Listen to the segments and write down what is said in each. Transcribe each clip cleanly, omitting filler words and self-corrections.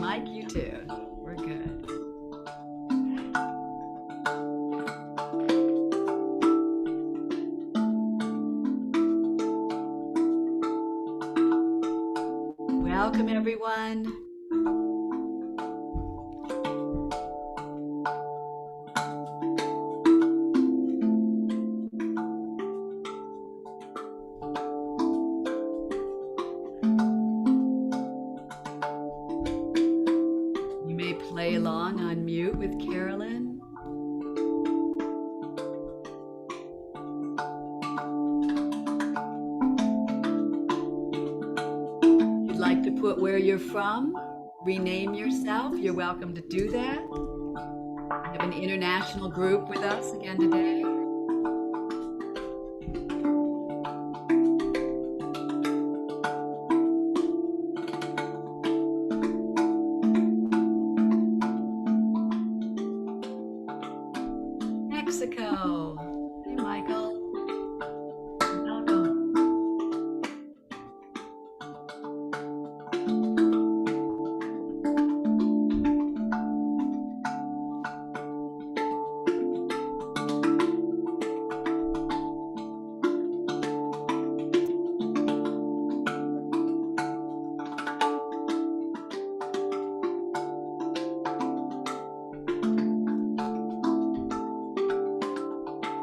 Mike, you too. We're good. Welcome, everyone. You may play along on mute with Carolyn. If you'd like to put where you're from, rename yourself, you're welcome to do that. We have an international group with us again today. Mexico. Hey, Michael. Welcome.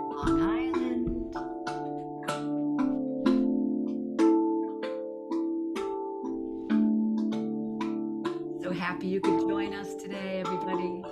Long Island. So happy you could join us today, everybody.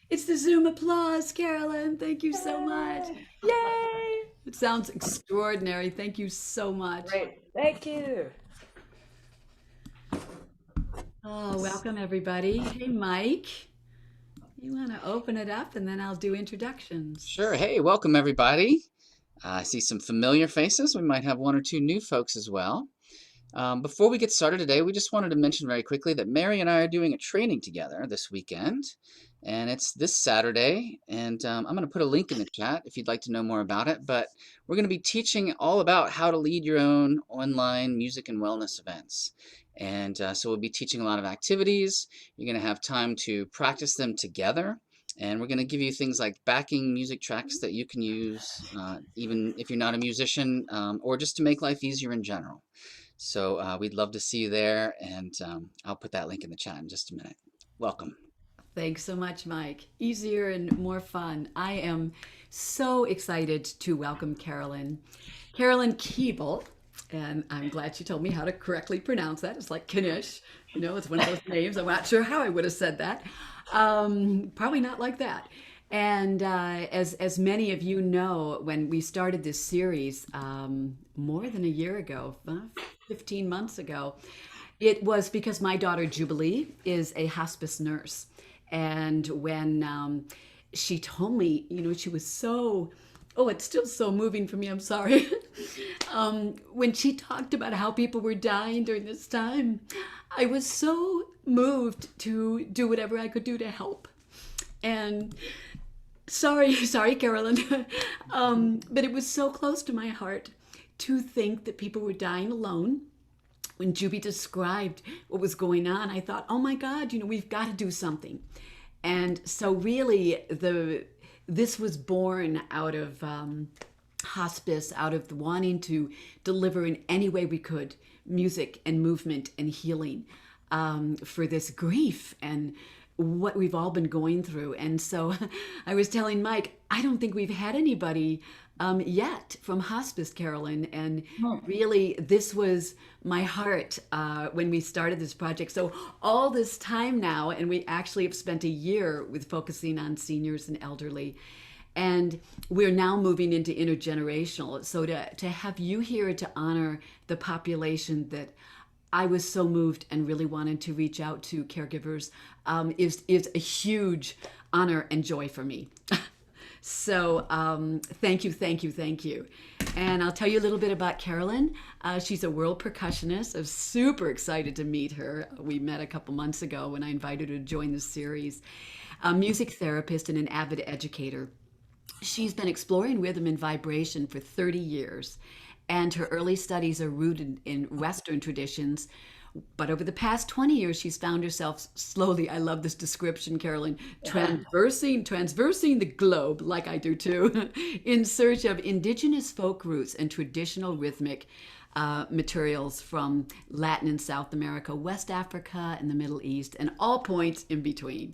It's the Zoom applause, Carolyn. Thank you so much. Yay! It sounds extraordinary. Thank you so much. Great. Thank you. Oh, welcome everybody. Hey, Mike, you want to open it up and then I'll do introductions. Sure. Hey, welcome everybody. I see some familiar faces. We might have one or two new folks as well. Before we get started today, we just wanted to mention very quickly that Mary and I are doing a training together this weekend, and it's this Saturday. And I'm going to put a link in the chat if you'd like to know more about it. But we're going to be teaching all about how to lead your own online music and wellness events. And so we'll be teaching a lot of activities. You're going to have time to practice them together. And we're going to give you things like backing music tracks that you can use, even if you're not a musician, or just to make life easier in general. So we'd love to see you there, and I'll put that link in the chat in just a minute. Welcome. Thanks so much, Mike. Easier and more fun. I am so excited to welcome Carolyn. Carolyn Koebel, and I'm glad she told me how to correctly pronounce that. It's like Knish, you know, it's one of those names. I'm not sure how I would have said that. Probably not like that. And as many of you know, when we started this series more than a year ago, 15 months ago, it was because my daughter Jubilee is a hospice nurse. And when she told me, you know, she was so, oh, it's still so moving for me, I'm sorry. When she talked about how people were dying during this time, I was so moved to do whatever I could do to help. And sorry, Carolyn, but it was so close to my heart to think that people were dying alone. When Juby described what was going on, I thought, oh my God, you know, we've got to do something. And so really, this was born out of hospice, out of wanting to deliver in any way we could music and movement and healing for this grief and what we've all been going through. And so I was telling Mike, I don't think we've had anybody yet from hospice, Carolyn. And Hmm. really, this was my heart when we started this project. So all this time now, and we actually have spent a year with focusing on seniors and elderly. And we're now moving into intergenerational. So to have you here to honor the population that I was so moved and really wanted to reach out to caregivers is a huge honor and joy for me. So thank you, thank you, thank you. And I'll tell you a little bit about Carolyn. She's a world percussionist. I'm super excited to meet her. We met a couple months ago when I invited her to join the series. A music therapist and an avid educator. She's been exploring rhythm and vibration for 30 years, and her early studies are rooted in Western traditions. But over the past 20 years, she's found herself slowly, I love this description, Carolyn, transversing the globe, like I do too, in search of indigenous folk roots and traditional rhythmic materials from Latin and South America, West Africa, and the Middle East, and all points in between.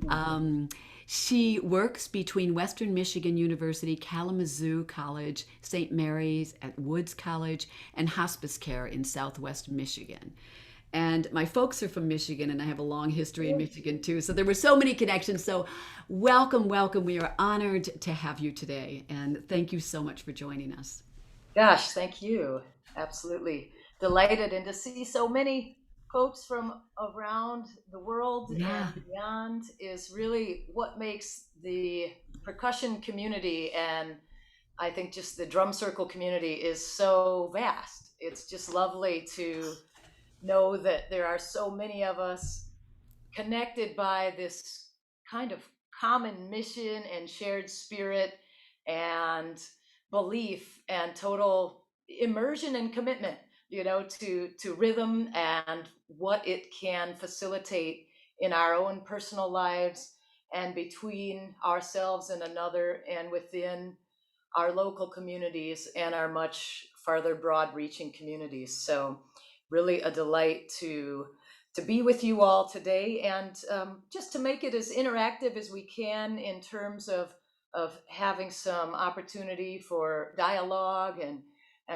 Um, she works between Western Michigan University, Kalamazoo College, St. Mary's at Woods College, and hospice care in Southwest Michigan. And my folks are from Michigan, and I have a long history in Michigan too. So there were so many connections. So, welcome, welcome. We are honored to have you today. And thank you so much for joining us. Gosh, thank you. Absolutely delighted and to see so many folks from around the world Yeah. and beyond is really what makes the percussion community and I think just the drum circle community is so vast. It's just lovely to know that there are so many of us connected by this kind of common mission and shared spirit and belief and total immersion and commitment, to rhythm and what it can facilitate in our own personal lives and between ourselves and another and within our local communities and our much farther broad reaching communities. So really a delight to be with you all today and just to make it as interactive as we can in terms of having some opportunity for dialogue and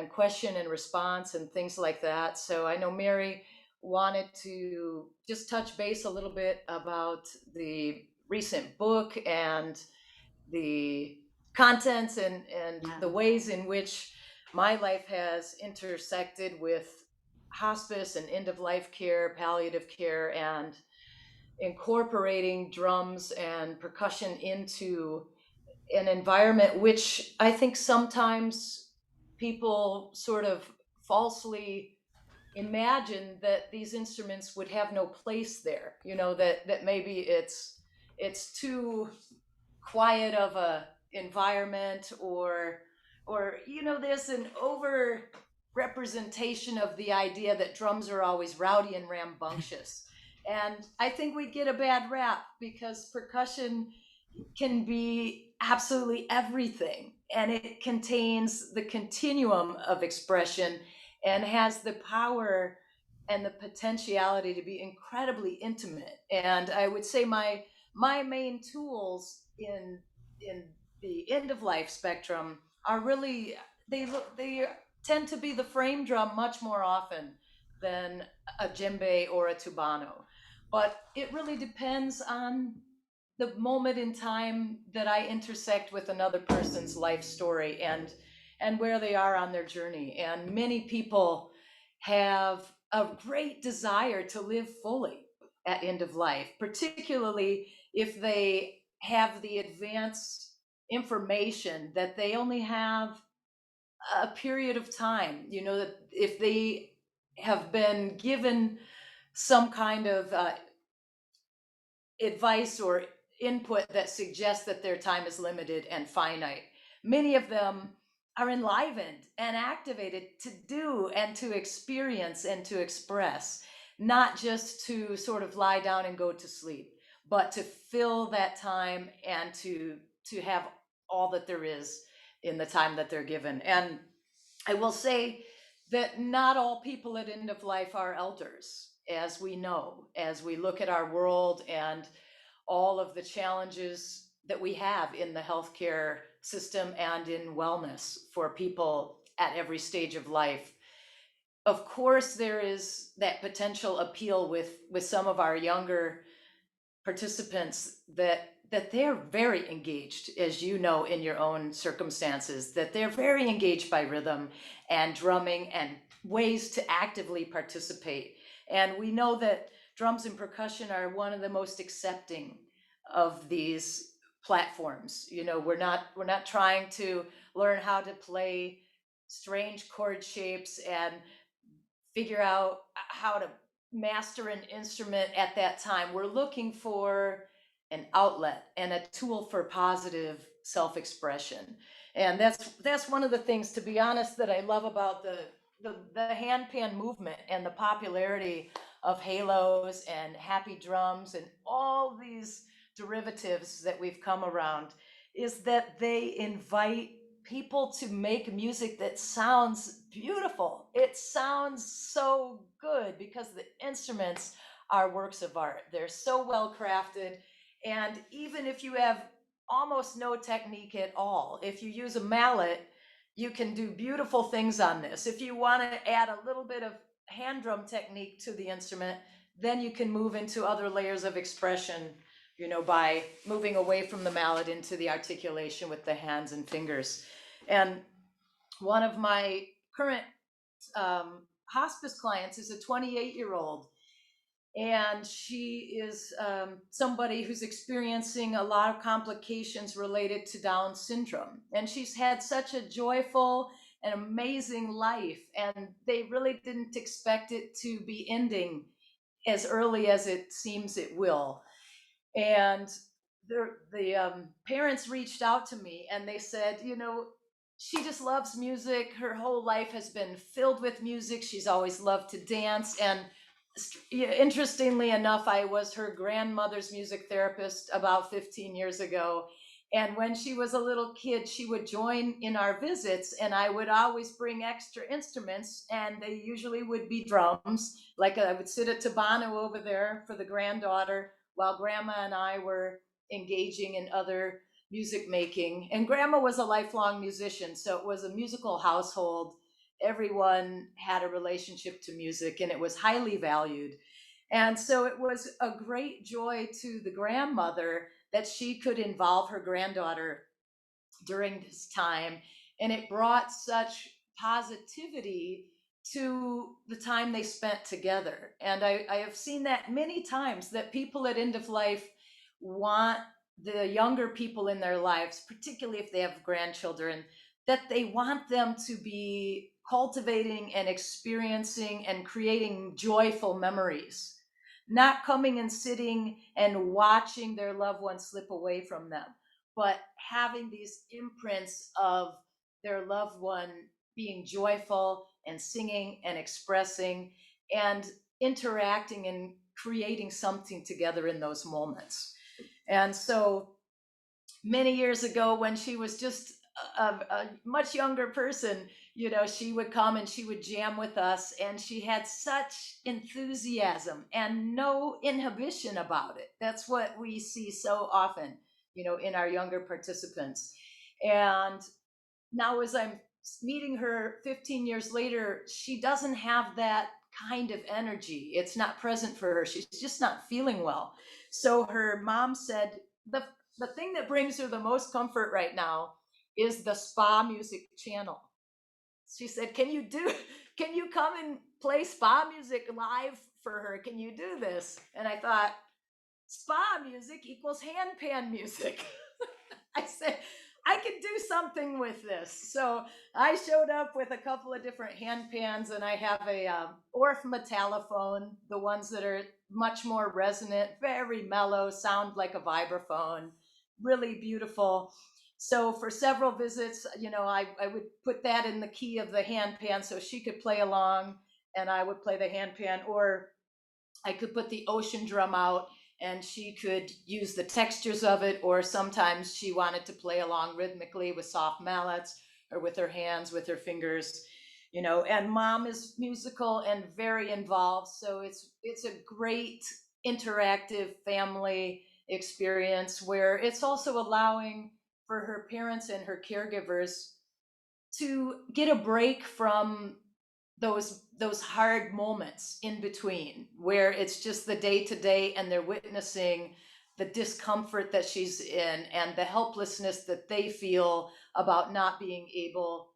question and response and things like that. So I know Mary wanted to just touch base a little bit about the recent book and the contents and Yeah. the ways in which my life has intersected with hospice and end of life care, palliative care, and incorporating drums and percussion into an environment which I think sometimes people sort of falsely imagine that these instruments would have no place there, that maybe it's too quiet of a environment or there's an over representation of the idea that drums are always rowdy and rambunctious, and I think we get a bad rap because percussion can be absolutely everything and it contains the continuum of expression and has the power and the potentiality to be incredibly intimate. And I would say my main tools in the end of life spectrum are really they tend to be the frame drum much more often than a djembe or a tubano, but it really depends on the moment in time that I intersect with another person's life story and where they are on their journey. And many people have a great desire to live fully at end of life, particularly if they have the advanced information that they only have a period of time, that if they have been given some kind of advice or input that suggests that their time is limited and finite. Many of them are enlivened and activated to do and to experience and to express, not just to sort of lie down and go to sleep, but to fill that time and to have all that there is in the time that they're given. And I will say that not all people at end of life are elders. as we know, as we look at our world and all of the challenges that we have in the healthcare system and in wellness for people at every stage of life. Of course, there is that potential appeal with some of our younger participants that they're very engaged, as you know, in your own circumstances, that they're very engaged by rhythm and drumming and ways to actively participate. And we know that drums and percussion are one of the most accepting of these platforms. You know, we're not trying to learn how to play strange chord shapes and figure out how to master an instrument at that time. We're looking for an outlet and a tool for positive self-expression. And that's one of the things, to be honest, that I love about the handpan movement and the popularity of halos and happy drums and all these derivatives that we've come around, is that they invite people to make music that sounds beautiful. It sounds so good because the instruments are works of art. They're so well crafted. And even if you have almost no technique at all, if you use a mallet, you can do beautiful things on this. If you want to add a little bit of hand drum technique to the instrument, then you can move into other layers of expression, you know, by moving away from the mallet into the articulation with the hands and fingers. And one of my current hospice clients is a 28-year-old, and she is somebody who's experiencing a lot of complications related to Down syndrome. And she's had such a joyful and amazing life, and they really didn't expect it to be ending as early as it seems it will. And the parents reached out to me and they said, you know, she just loves music. Her whole life has been filled with music. She's always loved to dance. And interestingly enough, I was her grandmother's music therapist about 15 years ago. And when she was a little kid, she would join in our visits, and I would always bring extra instruments, and they usually would be drums. Like I would sit at Tabano over there for the granddaughter while grandma and I were engaging in other music making. And grandma was a lifelong musician, so it was a musical household. Everyone had a relationship to music, and it was highly valued. And so it was a great joy to the grandmother that she could involve her granddaughter during this time. And it brought such positivity to the time they spent together. And I have seen that many times, that people at end of life want the younger people in their lives, particularly if they have grandchildren, that they want them to be cultivating and experiencing and creating joyful memories, not coming and sitting and watching their loved ones slip away from them, but having these imprints of their loved one being joyful and singing and expressing and interacting and creating something together in those moments. And so many years ago, when she was just a much younger person, you know, she would come and she would jam with us, and she had such enthusiasm and no inhibition about it. That's what we see so often, you know, in our younger participants. And now, as I'm meeting her 15 years later, she doesn't have that kind of energy. It's not present for her. She's just not feeling well. So her mom said, the thing that brings her the most comfort right now is the spa music channel. She said, can you come and play spa music live for her? Can you do this? And I thought, spa music equals handpan music. I said, I can do something with this. So I showed up with a couple of different handpans, and I have a Orff metallophone, the ones that are much more resonant, very mellow, sound like a vibraphone, really beautiful. So for several visits, you know, I would put that in the key of the handpan so she could play along, and I would play the handpan, or I could put the ocean drum out and she could use the textures of it, or sometimes she wanted to play along rhythmically with soft mallets or with her hands, with her fingers. and mom is musical and very involved, so it's a great interactive family experience where it's also allowing for her parents and her caregivers to get a break from those hard moments in between where it's just the day to day and they're witnessing the discomfort that she's in and the helplessness that they feel about not being able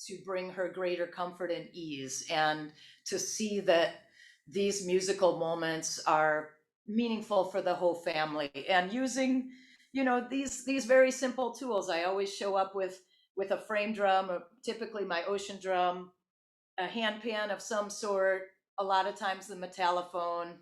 to bring her greater comfort and ease, and to see that these musical moments are meaningful for the whole family, and using these very simple tools. I always show up with a frame drum, or typically my ocean drum, a hand pan of some sort, a lot of times the metallophone.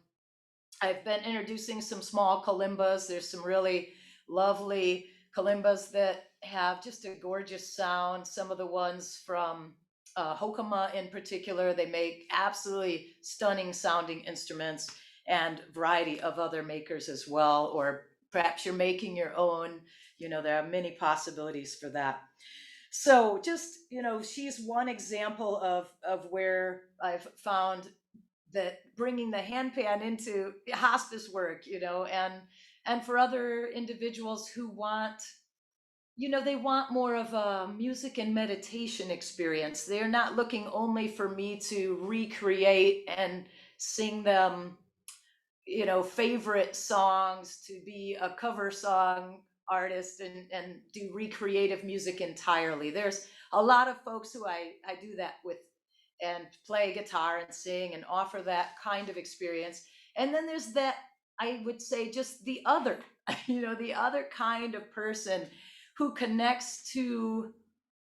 I've been introducing some small kalimbas. There's some really lovely kalimbas that have just a gorgeous sound. Some of the ones from Hokama in particular, they make absolutely stunning sounding instruments, and variety of other makers as well. Or perhaps you're making your own. There are many possibilities for that. So just, she's one example of where I've found that bringing the handpan into hospice work, and for other individuals who want, they want more of a music and meditation experience. They're not looking only for me to recreate and sing them, favorite songs, to be a cover song artist and do recreative music entirely. There's a lot of folks who I do that with, and play guitar and sing and offer that kind of experience. And then there's that, I would say, just the other, the other kind of person who connects to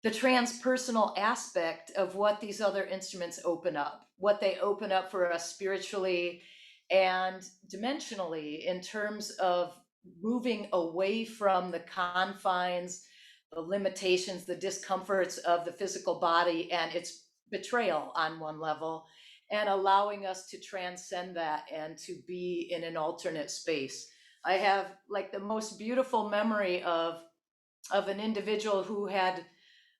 the transpersonal aspect of what these other instruments open up, what they open up for us spiritually and dimensionally, in terms of moving away from the confines, the limitations, the discomforts of the physical body and its betrayal on one level, and allowing us to transcend that and to be in an alternate space. I have like the most beautiful memory of an individual who had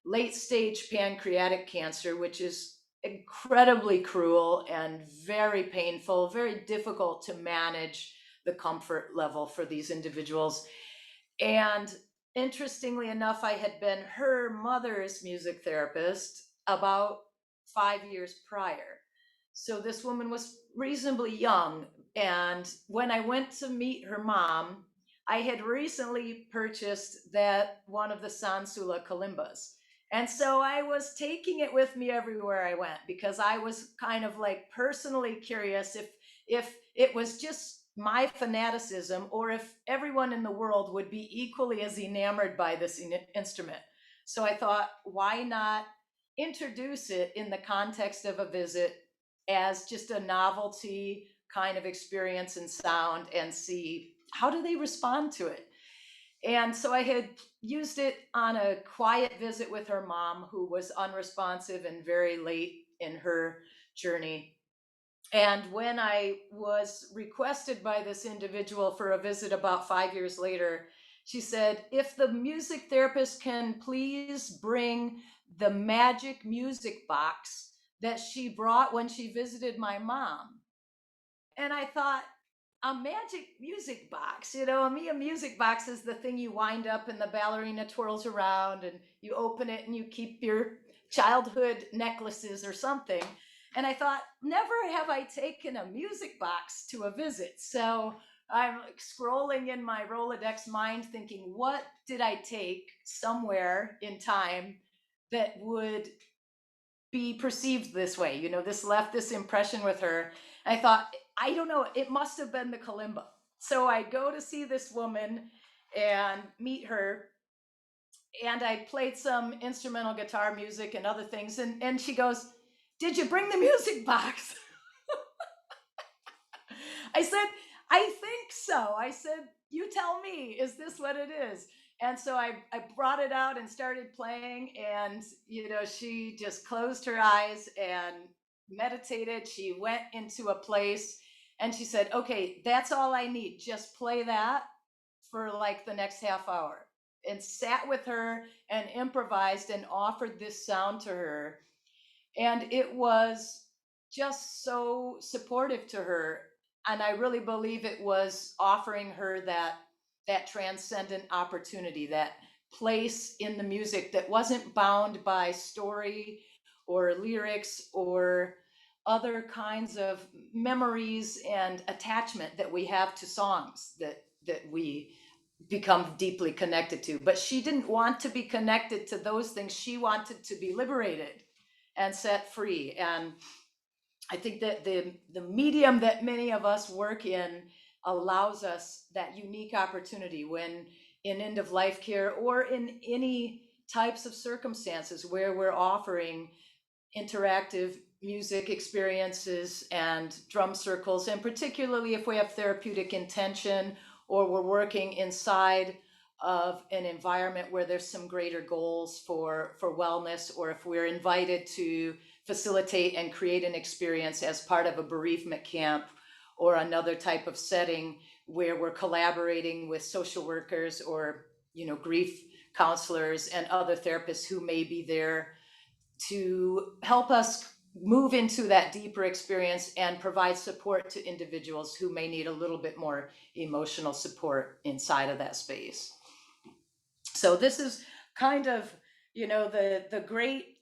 late stage pancreatic cancer, which is incredibly cruel and very painful, very difficult to manage the comfort level for these individuals. And interestingly enough, I had been her mother's music therapist about 5 years prior. So this woman was reasonably young. And when I went to meet her mom, I had recently purchased that one of the Sansula kalimbas. And so I was taking it with me everywhere I went, because I was kind of like personally curious if it was just my fanaticism, or if everyone in the world would be equally as enamored by this instrument. So I thought, why not introduce it in the context of a visit as just a novelty kind of experience and sound, and see how do they respond to it. And so I had used it on a quiet visit with her mom, who was unresponsive and very late in her journey. And when I was requested by this individual for a visit about 5 years later, she said, if the music therapist can please bring the magic music box that she brought when she visited my mom. And I thought, a magic music box, me, a music box is the thing you wind up and the ballerina twirls around and you open it and you keep your childhood necklaces or something. And I thought, never have I taken a music box to a visit. So I'm like scrolling in my Rolodex mind thinking, what did I take somewhere in time that would be perceived this way? This left this impression with her. I thought, I don't know, it must have been the kalimba. So I go to see this woman and meet her, and I played some instrumental guitar music and other things. And she goes, did you bring the music box? I said, I think so. I said, you tell me, is this what it is? And so I brought it out and started playing. And, she just closed her eyes and meditated. She went into a place and she said, okay, that's all I need. Just play that for like the next half hour. And sat with her and improvised and offered this sound to her. And it was just so supportive to her. And I really believe it was offering her that transcendent opportunity, that place in the music that wasn't bound by story or lyrics or other kinds of memories and attachment that we have to songs that we become deeply connected to. But she didn't want to be connected to those things. She wanted to be liberated and set free. And I think that the medium that many of us work in allows us that unique opportunity when in end of life care or in any types of circumstances where we're offering interactive music experiences and drum circles, and particularly if we have therapeutic intention or we're working inside of an environment where there's some greater goals for wellness, or if we're invited to facilitate and create an experience as part of a bereavement camp or another type of setting where we're collaborating with social workers or grief counselors and other therapists who may be there to help us move into that deeper experience and provide support to individuals who may need a little bit more emotional support inside of that space. So this is kind of, the great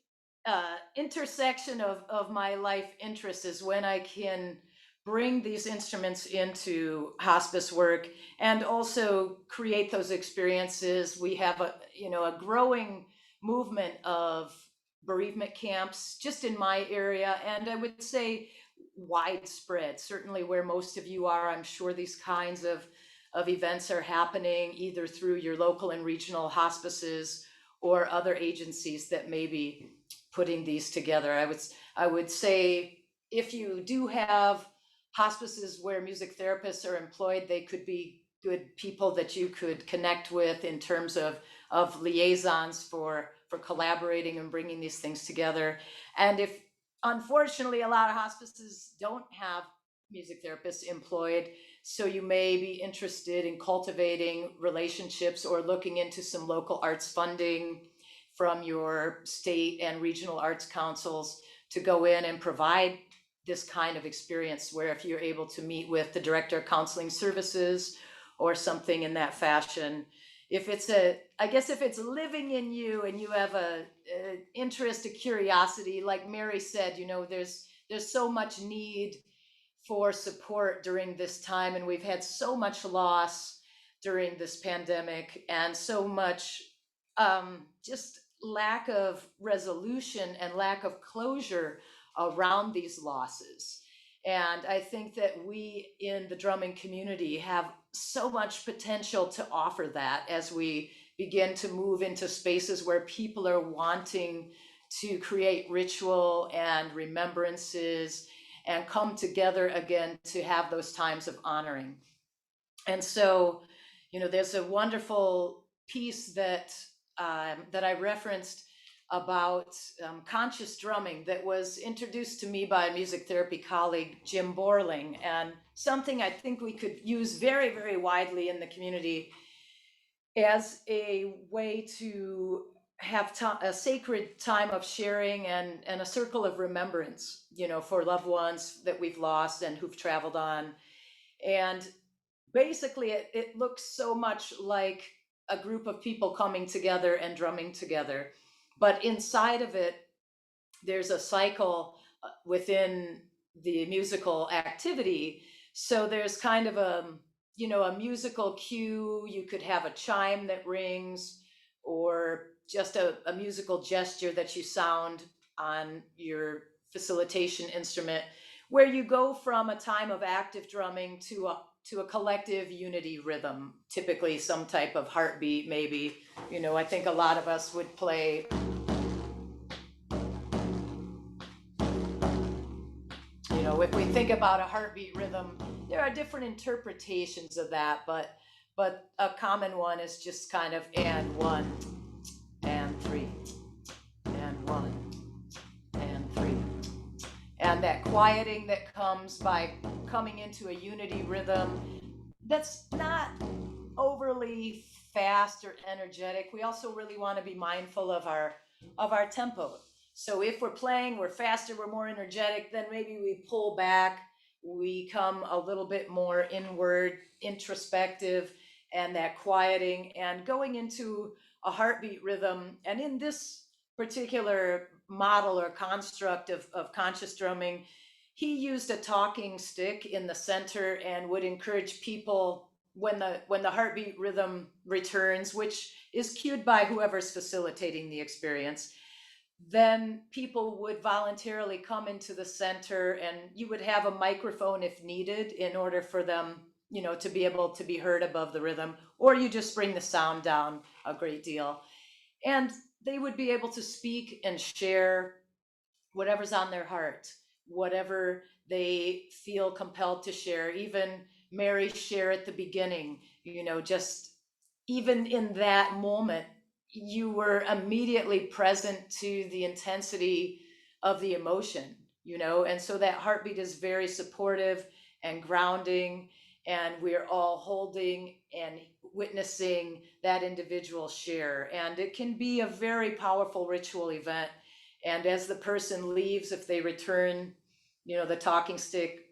intersection of my life interests is when I can bring these instruments into hospice work and also create those experiences. We have a growing movement of bereavement camps just in my area, and I would say widespread, certainly where most of you are. I'm sure these kinds of events are happening either through your local and regional hospices or other agencies that may be putting these together. I would say if you do have hospices where music therapists are employed, they could be good people that you could connect with in terms of liaisons for collaborating and bringing these things together. And if unfortunately a lot of hospices don't have music therapists employed, so you may be interested in cultivating relationships or looking into some local arts funding from your state and regional arts councils to go in and provide this kind of experience, where if you're able to meet with the director of counseling services or something in that fashion, if it's living in you and you have a interest, a curiosity, like Mary said, there's so much need for support during this time, and we've had so much loss during this pandemic and so much just lack of resolution and lack of closure around these losses. And I think that we in the drumming community have so much potential to offer that as we begin to move into spaces where people are wanting to create ritual and remembrances and come together again to have those times of honoring. And so, there's a wonderful piece that I referenced about conscious drumming that was introduced to me by a music therapy colleague, Jim Borling, and something I think we could use very, very widely in the community as a way to have a sacred time of sharing and a circle of remembrance, for loved ones that we've lost and who've traveled on. And basically, it looks so much like a group of people coming together and drumming together. But inside of it, there's a cycle within the musical activity. So there's kind of a musical cue. You could have a chime that rings, or just a musical gesture that you sound on your facilitation instrument, where you go from a time of active drumming to a collective unity rhythm, typically some type of heartbeat, maybe. I think a lot of us would play. If we think about a heartbeat rhythm, there are different interpretations of that, but a common one is just kind of and one, and three, and one, and three. And that quieting that comes by coming into a unity rhythm that's not overly fast or energetic. We also really want to be mindful of our tempo. So if we're playing, we're faster, we're more energetic, then maybe we pull back, we come a little bit more inward, introspective, and that quieting and going into a heartbeat rhythm. And in this particular model or construct of conscious drumming, he used a talking stick in the center and would encourage people when the heartbeat rhythm returns, which is cued by whoever's facilitating the experience, then people would voluntarily come into the center, and you would have a microphone if needed in order for them, to be able to be heard above the rhythm, or you just bring the sound down a great deal. And they would be able to speak and share whatever's on their heart, whatever they feel compelled to share. Even Mary's share at the beginning, just even in that moment, you were immediately present to the intensity of the emotion, and so that heartbeat is very supportive and grounding, and we're all holding and witnessing that individual share. And it can be a very powerful ritual event. And as the person leaves, if they return, the talking stick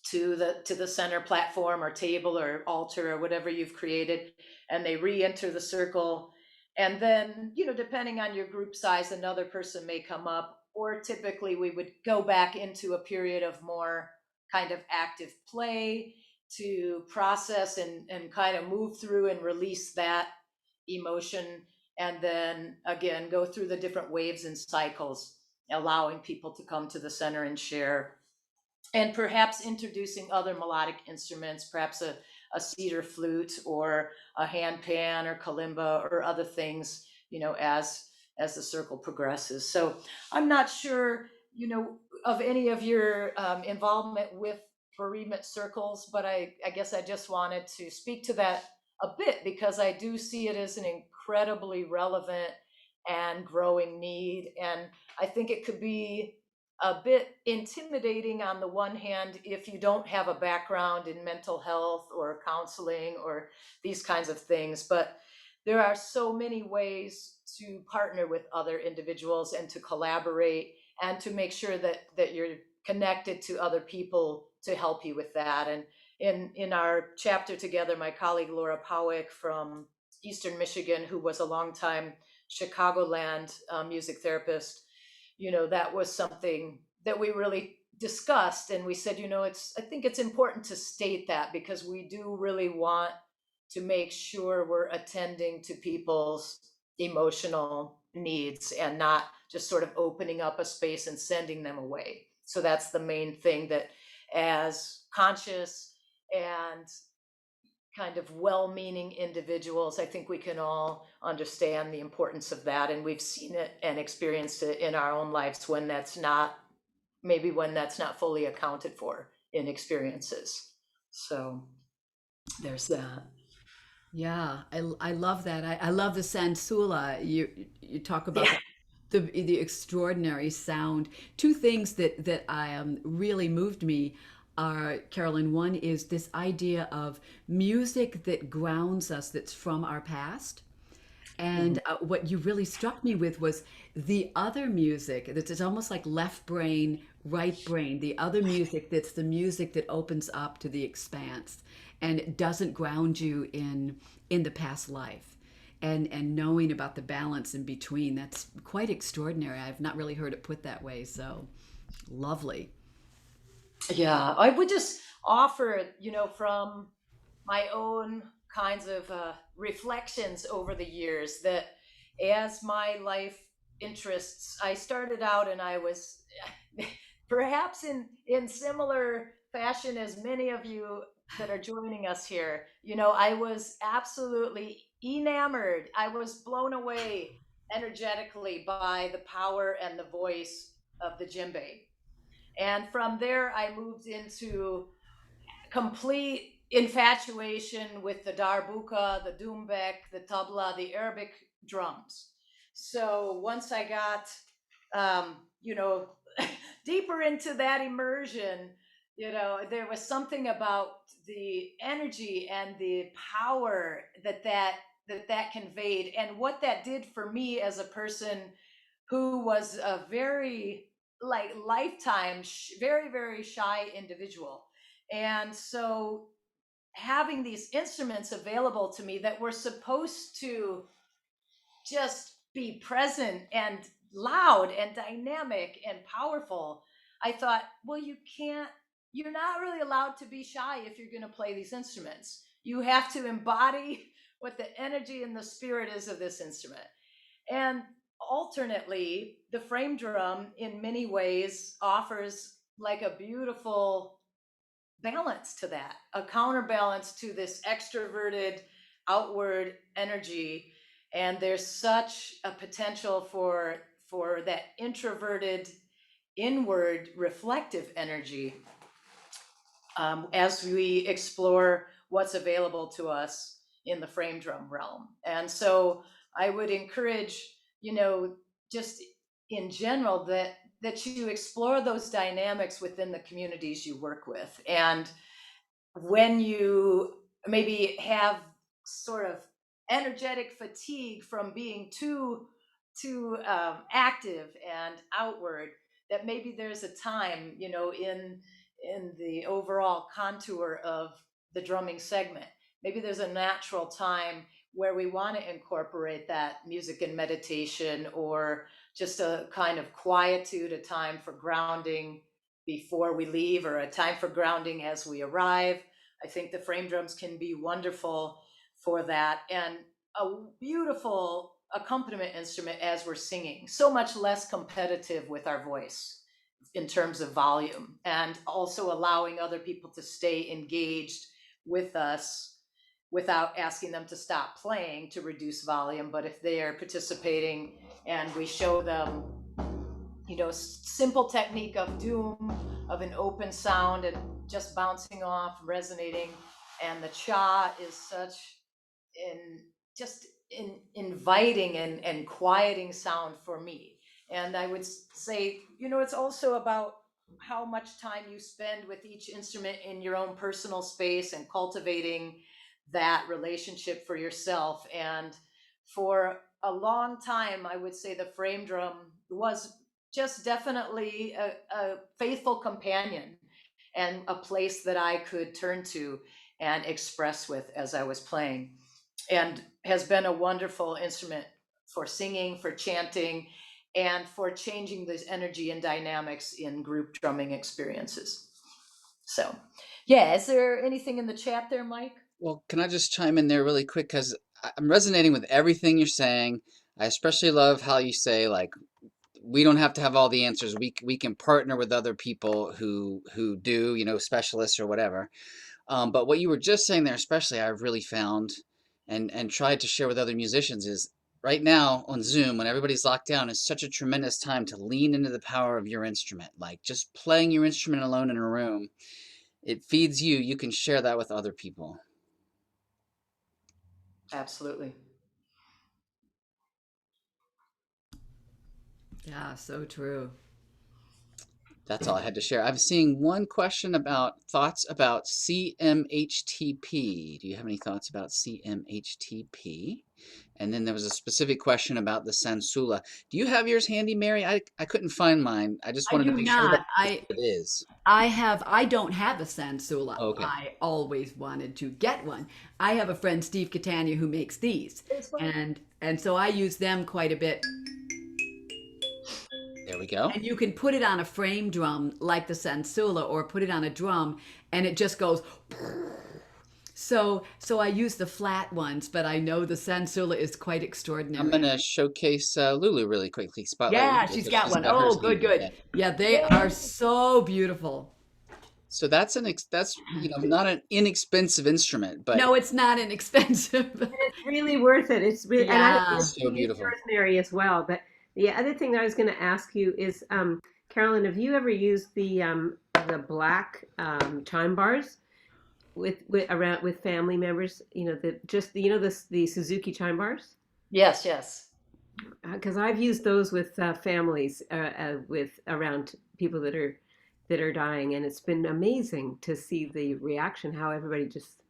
to the center platform or table or altar or whatever you've created, and they re-enter the circle, and then, depending on your group size, another person may come up, or typically we would go back into a period of more kind of active play to process and kind of move through and release that emotion, and then again go through the different waves and cycles, allowing people to come to the center and share, and perhaps introducing other melodic instruments, perhaps a cedar flute or a handpan or kalimba or other things, as the circle progresses. So I'm not sure, of any of your involvement with bereavement circles, but I guess I just wanted to speak to that a bit because I do see it as an incredibly relevant and growing need. And I think it could be a bit intimidating on the one hand if you don't have a background in mental health or counseling or these kinds of things. But there are so many ways to partner with other individuals and to collaborate and to make sure that you're connected to other people to help you with that. And in our chapter together, my colleague Laura Powick from Eastern Michigan, who was a longtime Chicagoland music therapist, that was something that we really discussed. And we said, I think it's important to state that because we do really want to make sure we're attending to people's emotional needs and not just sort of opening up a space and sending them away. So that's the main thing, that as conscious and kind of well-meaning individuals, I think we can all understand the importance of that. And we've seen it and experienced it in our own lives when that's not fully accounted for in experiences. So there's that. Yeah, I love that. I love the sansula. You talk about Yeah. the extraordinary sound. Two things that I really moved me are, Carolyn. One is this idea of music that grounds us, that's from our past. Mhm. And what you really struck me with was the other music that's almost like left brain, right brain, the other music that's the music that opens up to the expanse and doesn't ground you in the past life. And knowing about the balance in between, that's quite extraordinary. I've not really heard it put that way. So lovely. Yeah, I would just offer, from my own kinds of reflections over the years, that as my life interests, I started out and I was perhaps in similar fashion as many of you that are joining us here. I was absolutely enamored. I was blown away energetically by the power and the voice of the djembe. And from there, I moved into complete infatuation with the darbuka, the doumbek, the tabla, the Arabic drums. So once I got, um, you know, deeper into that immersion, there was something about the energy and the power that conveyed, and what that did for me as a person who was a very like lifetime very very shy individual. And so having these instruments available to me that were supposed to just be present and loud and dynamic and powerful, I thought, well, you're not really allowed to be shy if you're going to play these instruments. You have to embody what the energy and the spirit is of this instrument. And alternately, the frame drum in many ways offers like a beautiful balance to that, a counterbalance to this extroverted outward energy. And there's such a potential for that introverted inward reflective energy, as we explore what's available to us in the frame drum realm. And so I would encourage, just in general, that you explore those dynamics within the communities you work with. And when you maybe have sort of energetic fatigue from being too active and outward, that maybe there's a time, in the overall contour of the drumming segment, maybe there's a natural time where we want to incorporate that music and meditation, or just a kind of quietude, a time for grounding before we leave, or a time for grounding as we arrive. I think the frame drums can be wonderful for that, and a beautiful accompaniment instrument as we're singing, so much less competitive with our voice in terms of volume, and also allowing other people to stay engaged with us without asking them to stop playing to reduce volume. But if they are participating and we show them, simple technique of doom, of an open sound and just bouncing off, resonating. And the cha is such in just in inviting and quieting sound for me. And I would say, it's also about how much time you spend with each instrument in your own personal space and cultivating that relationship for yourself. And for a long time, I would say the frame drum was just definitely a faithful companion and a place that I could turn to and express with as I was playing, and has been a wonderful instrument for singing, for chanting, and for changing the energy and dynamics in group drumming experiences. So, yeah, is there anything in the chat there, Mike? Well, can I just chime in there really quick? Because I'm resonating with everything you're saying. I especially love how you say, like, we don't have to have all the answers. We can partner with other people who do, specialists or whatever. But what you were just saying there, especially, I've really found and tried to share with other musicians is right now on Zoom, when everybody's locked down, is such a tremendous time to lean into the power of your instrument. Like just playing your instrument alone in a room, it feeds you. You can share that with other people. Absolutely. Yeah, so true. That's all I had to share. I'm seeing one question about thoughts about CMHTP. Do you have any thoughts about CMHTP? And then there was a specific question about the Sansula. Do you have yours handy, Mary? I couldn't find mine. I just I wanted to do make sure that not. it is. I don't have a Sansula. Okay. I always wanted to get one. I have a friend, Steve Catania, who makes these. And so I use them quite a bit. There we go. And you can put it on a frame drum like the Sansula, or put it on a drum and it just goes. So I use the flat ones, but I know the Sansula is quite I'm extraordinary. going to showcase Lulu really quickly. Spotlight Yeah, Lulu she's because got she's one. got Oh, hers good, handy. good. Yeah. Yeah, they are so beautiful. So that's not an inexpensive instrument, but No, it's not inexpensive. It's really worth it. It's really, and I Yeah. so use beautiful. Rosemary as well. But the other thing I was going to ask you is, Carolyn, have you ever used the black chime bars with family members? The Suzuki chime bars. Yes, yes. Because I've used those with families, with around people that are dying, and it's been amazing to see the reaction. How everybody just,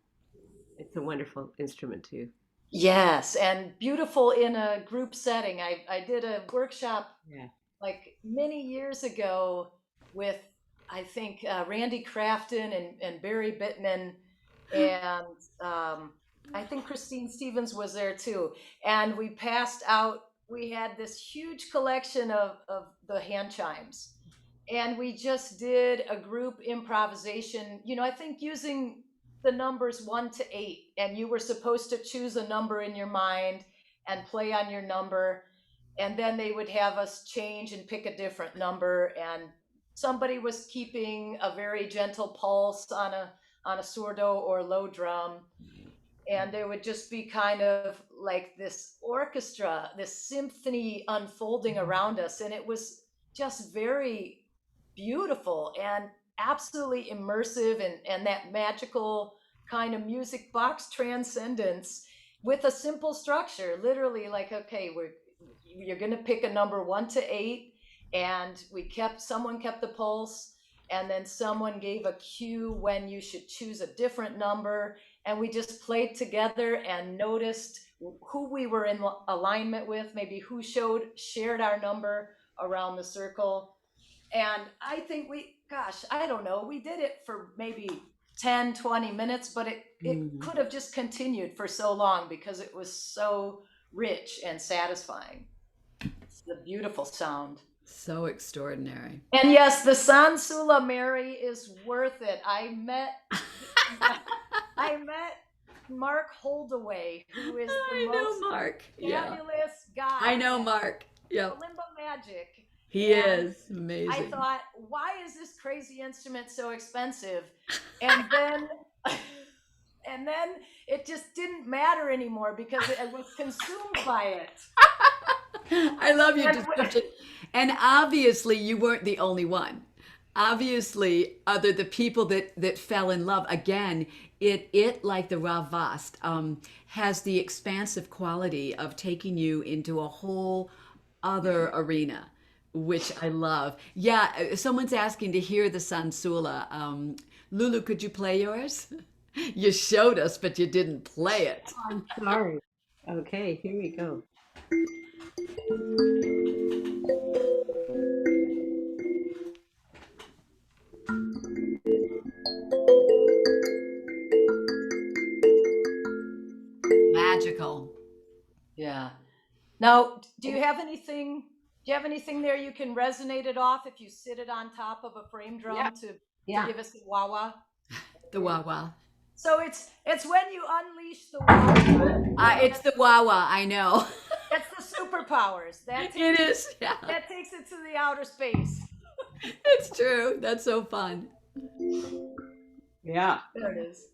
it's a wonderful instrument too. Yes, and beautiful in a group setting. I did a workshop Yeah. like many years ago with, I think, Randy Crafton and Barry Bittman, and I think Christine Stevens was there too. And we passed out, we had this huge collection of the hand chimes. And we just did a group improvisation, I think using the numbers 1 to 8. And you were supposed to choose a number in your mind and play on your number, and then they would have us change and pick a different number, and somebody was keeping a very gentle pulse on a surdo or low drum, and there would just be kind of like this orchestra, this symphony unfolding around us, and it was just very beautiful and absolutely immersive, and that magical kind of music box transcendence with a simple structure, literally like, okay, you're going to pick a number 1 to 8, and someone kept the pulse, and then someone gave a cue when you should choose a different number, and we just played together and noticed who we were in alignment with, maybe who shared our number around the circle. And I think gosh, I don't know, we did it for maybe 10, 20 minutes, but it Mm, could have just continued for so long because it was so rich and satisfying. It's a beautiful sound. so extraordinary. And yes, the Sansula Mary is worth it. I met Mark Holdaway, who is the I most know Mark. Yeah. fabulous guy I know at Mark. Yep. Kalimba Magic. He And is I amazing. thought, why is this crazy instrument so expensive? And then and then it just didn't matter anymore because I was consumed by it. I love your And description. And obviously, you weren't the only one. Obviously, other the people that fell in love again. It like the Ravast has the expansive quality of taking you into a whole other arena, which I love. Yeah, someone's asking to hear the Sansula. Lulu, could you play yours? You showed us, but you didn't play it. I'm sorry. Okay, here we go. Magical. yeah. Now, do you have anything there you can resonate it off if you sit it on top of a frame Yeah. drum to Yeah. give us a wah wah? The wah wah. So it's when you unleash the wah wah. It's the wah wah. I know. That's the superpowers. It is. Yeah, That takes it to the outer space. it's true. That's so fun. Yeah. There it is.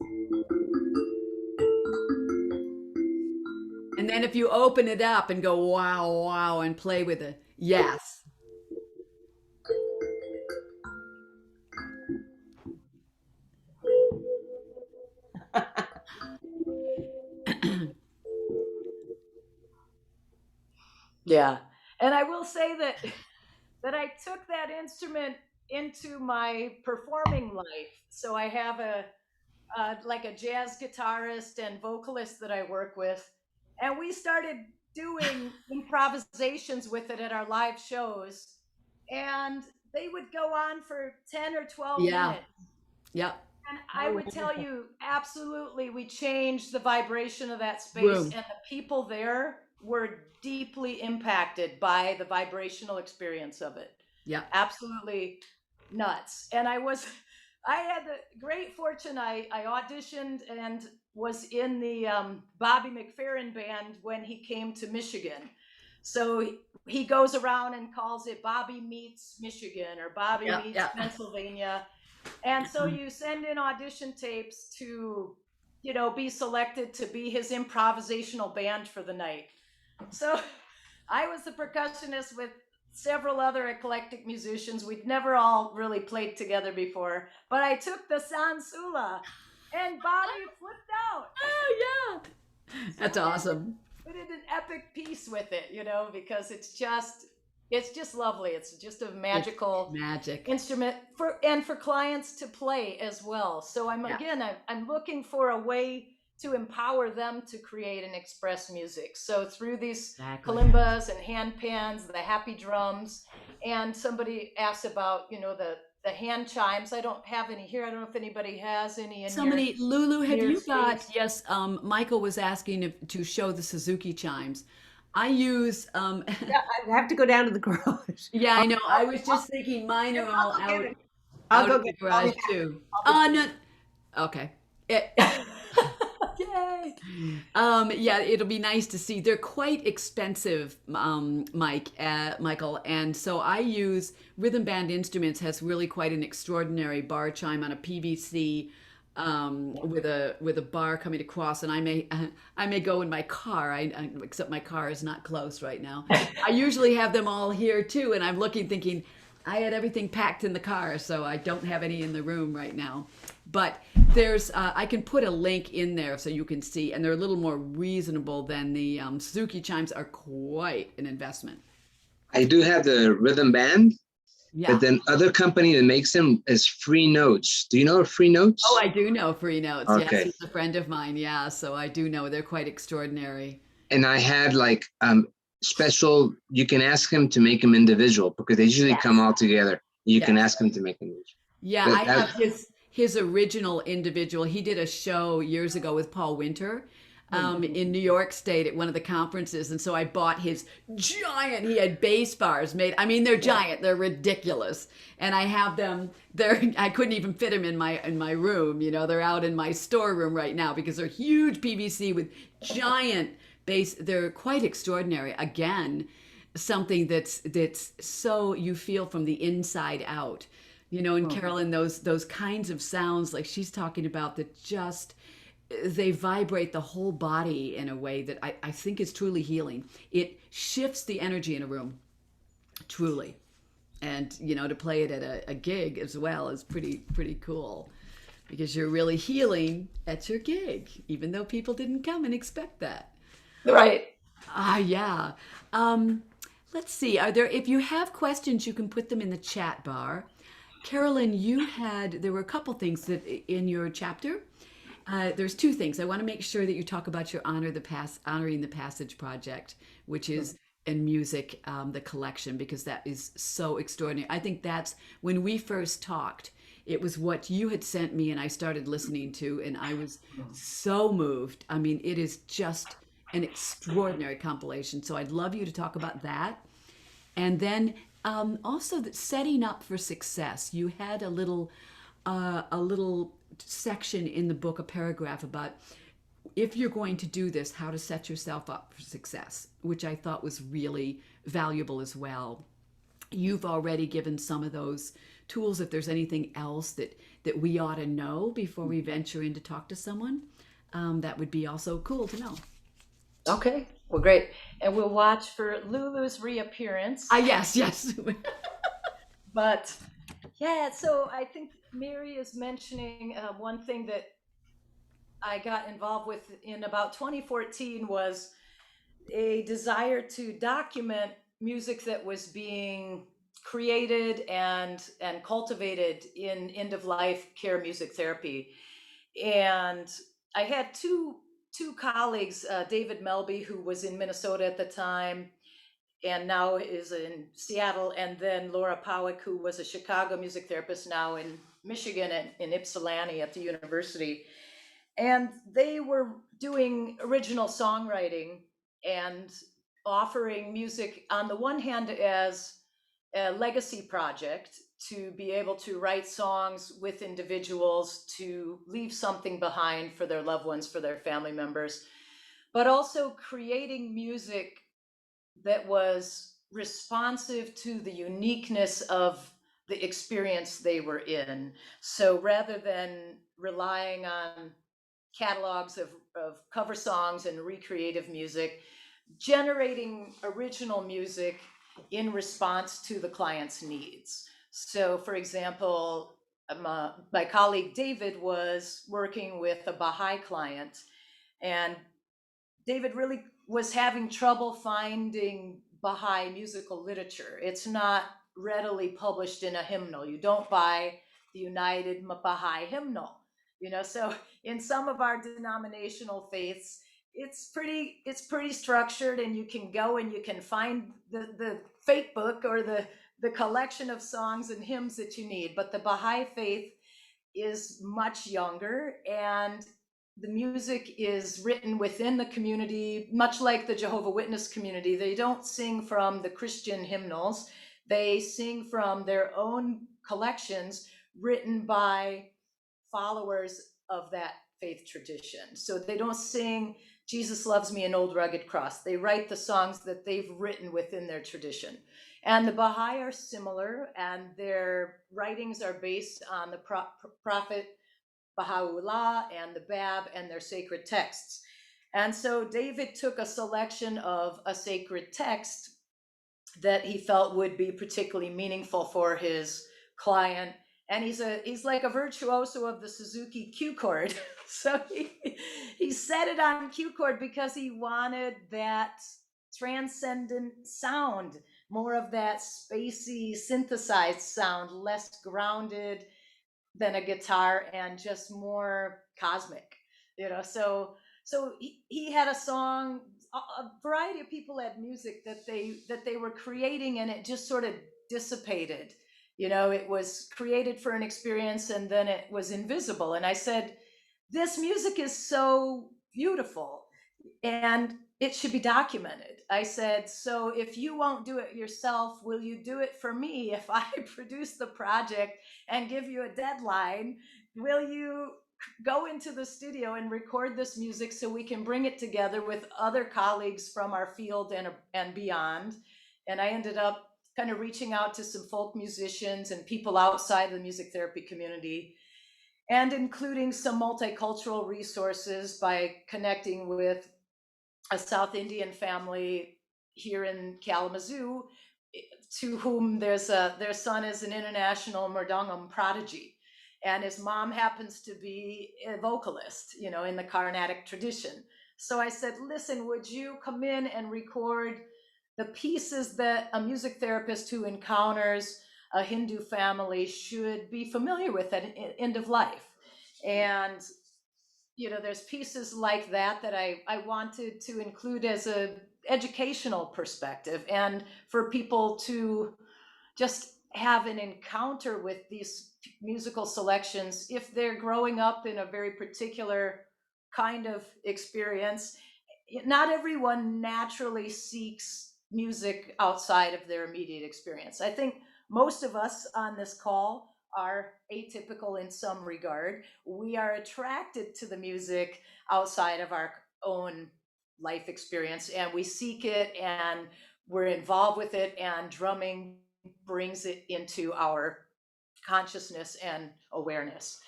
And then if you open it up and go wow, wow, and play with it, yes. Yeah. And I will say that I took that instrument into my performing life. So I have like a jazz guitarist and vocalist that I work with, and we started doing improvisations with it at our live shows, and they would go on for 10 or 12 Yeah. minutes. Yep. And I Oh, would tell wonderful. you, absolutely, we changed the vibration of that space, Room. and the people there were deeply impacted by the vibrational experience of it. Yep. Absolutely nuts. And I had the great fortune. I auditioned and was in the Bobby McFerrin band when he came to Michigan. So he goes around and calls it Bobby Meets Michigan or Bobby Yep. Meets Yep. Pennsylvania. And so you send in audition tapes to, be selected to be his improvisational band for the night. So I was the percussionist with several other eclectic musicians. We'd never all really played together before, but I took the Sansula, and Bobby flipped out. Oh, yeah. So That's awesome. we did an epic piece with it, because it's just lovely. It's just a It's magical magic. instrument for clients to play as well. So Yeah. I'm looking for a way to empower them to create and express music. So through these Exactly. kalimbas and hand pans, the happy drums, and somebody asked about, the hand chimes. I don't have any here. I don't know if anybody has any in Somebody, Lulu, have your you got, space. yes, Michael was asking to show the Suzuki chimes. I use, Yeah, I have to go down to the garage. yeah, I'll, I know. I was I'll, just thinking mine are all I'll go get out it. I'll go at get the it. I'll be garage back. too. I'll be Oh, back. no. Okay. It, Yay! yeah, it'll be nice to see. They're quite expensive, Michael, and so I use Rhythm Band Instruments has really quite an extraordinary bar chime on a PVC with a bar coming across, and I may go in my car. Except my car is not close right now. I usually have them all here too, and I'm looking, thinking I had everything packed in the car, so I don't have any in the room right now. But there's I can put a link in there so you can see, and they're a little more reasonable than the Suzuki chimes are quite an investment. I do have the rhythm band, Yeah. but then other company that makes them is Free Notes. Do you know Free Notes? Oh, I do know Free Notes. Yes, Okay. he's a friend of mine. Yeah, so I do know they're quite extraordinary. And I had like special, you can ask him to make them individual because they usually come all together. You can Yes. ask him to make them individual. Yeah, I have his original individual. He did a show years ago with Paul Winter in New York State at one of the conferences, and so I bought his giant. He had bass bars made. I mean, they're giant. They're ridiculous, and I have them. They're I couldn't even fit them in my room. They're out in my storeroom right now because they're huge PVC with giant bass. They're quite extraordinary. Again, something that's so you feel from the inside out. And Carolyn, those kinds of sounds like she's talking about that just they vibrate the whole body in a way that I think is truly healing. It shifts the energy in a room, truly. And to play it at a gig as well is pretty cool because you're really healing at your gig, even though people didn't come and expect that. Right. Yeah. Let's see. If you have questions, you can put them in the chat bar. Carolyn, there were a couple things that in your chapter. There's two things. I want to make sure that you talk about your Honoring the Passage project, which is in music, the collection, because that is so extraordinary. I think that's when we first talked. It was what you had sent me, and I started listening to, and I was so moved. I mean, it is just an extraordinary compilation. So I'd love you to talk about that. And then also that setting up for success. You had a little section in the book, a paragraph about if you're going to do this, how to set yourself up for success, which I thought was really valuable as well. You've already given some of those tools. If there's anything else that we ought to know before we venture in to talk to someone, that would be also cool to know. Okay. Well, great. And we'll watch for Lulu's reappearance. Yes. But yeah, so I think Mary is mentioning one thing that I got involved with in about 2014 was a desire to document music that was being created and cultivated in end of life care music therapy. And I had two colleagues, David Melby, who was in Minnesota at the time and now is in Seattle, and then Laura Powick, who was a Chicago music therapist, now in Michigan in Ypsilanti at the university. And they were doing original songwriting and offering music on the one hand as a legacy project to be able to write songs with individuals to leave something behind for their loved ones, for their family members, but also creating music that was responsive to the uniqueness of the experience they were in. So rather than relying on catalogs of cover songs and recreative music, generating original music in response to the client's needs. So, for example, my colleague David was working with a Baha'i client, and David really was having trouble finding Baha'i musical literature. It's not readily published in a hymnal. You don't buy the United Baha'i hymnal. So in some of our denominational faiths, it's pretty structured, and you can go and you can find the fake book or the collection of songs and hymns that you need. But the Baha'i faith is much younger, and the music is written within the community, much like the Jehovah Witness community. They don't sing from the Christian hymnals, they sing from their own collections written by followers of that faith tradition. So they don't sing Jesus Loves Me, an Old Rugged Cross. They write the songs that they've written within their tradition. And the Baha'i are similar, and their writings are based on the Prophet Baha'u'llah and the Bab and their sacred texts. And so David took a selection of a sacred text that he felt would be particularly meaningful for his client. And he's like a virtuoso of the Suzuki Q chord. So he set it on Q chord because he wanted that transcendent sound, more of that spacey synthesized sound, less grounded than a guitar, and just more cosmic. So he had a song. A variety of people had music that they were creating, and it just sort of dissipated. It was created for an experience, and then it was invisible. And I said, this music is so beautiful, and it should be documented. I said, so if you won't do it yourself, will you do it for me? If I produce the project and give you a deadline, will you go into the studio and record this music so we can bring it together with other colleagues from our field and beyond? And I ended up kind of reaching out to some folk musicians and people outside the music therapy community, and including some multicultural resources by connecting with a South Indian family here in Kalamazoo, to whom their son is an international mridangam prodigy, and his mom happens to be a vocalist, in the Carnatic tradition. So I said, listen, would you come in and record the pieces that a music therapist who encounters a Hindu family should be familiar with at end of life? And there's pieces like that I wanted to include as a educational perspective, and for people to just have an encounter with these musical selections if they're growing up in a very particular kind of experience. Not everyone naturally seeks music outside of their immediate experience. I think most of us on this call are atypical in some regard. We are attracted to the music outside of our own life experience, and we seek it, and we're involved with it, and drumming brings it into our consciousness and awareness.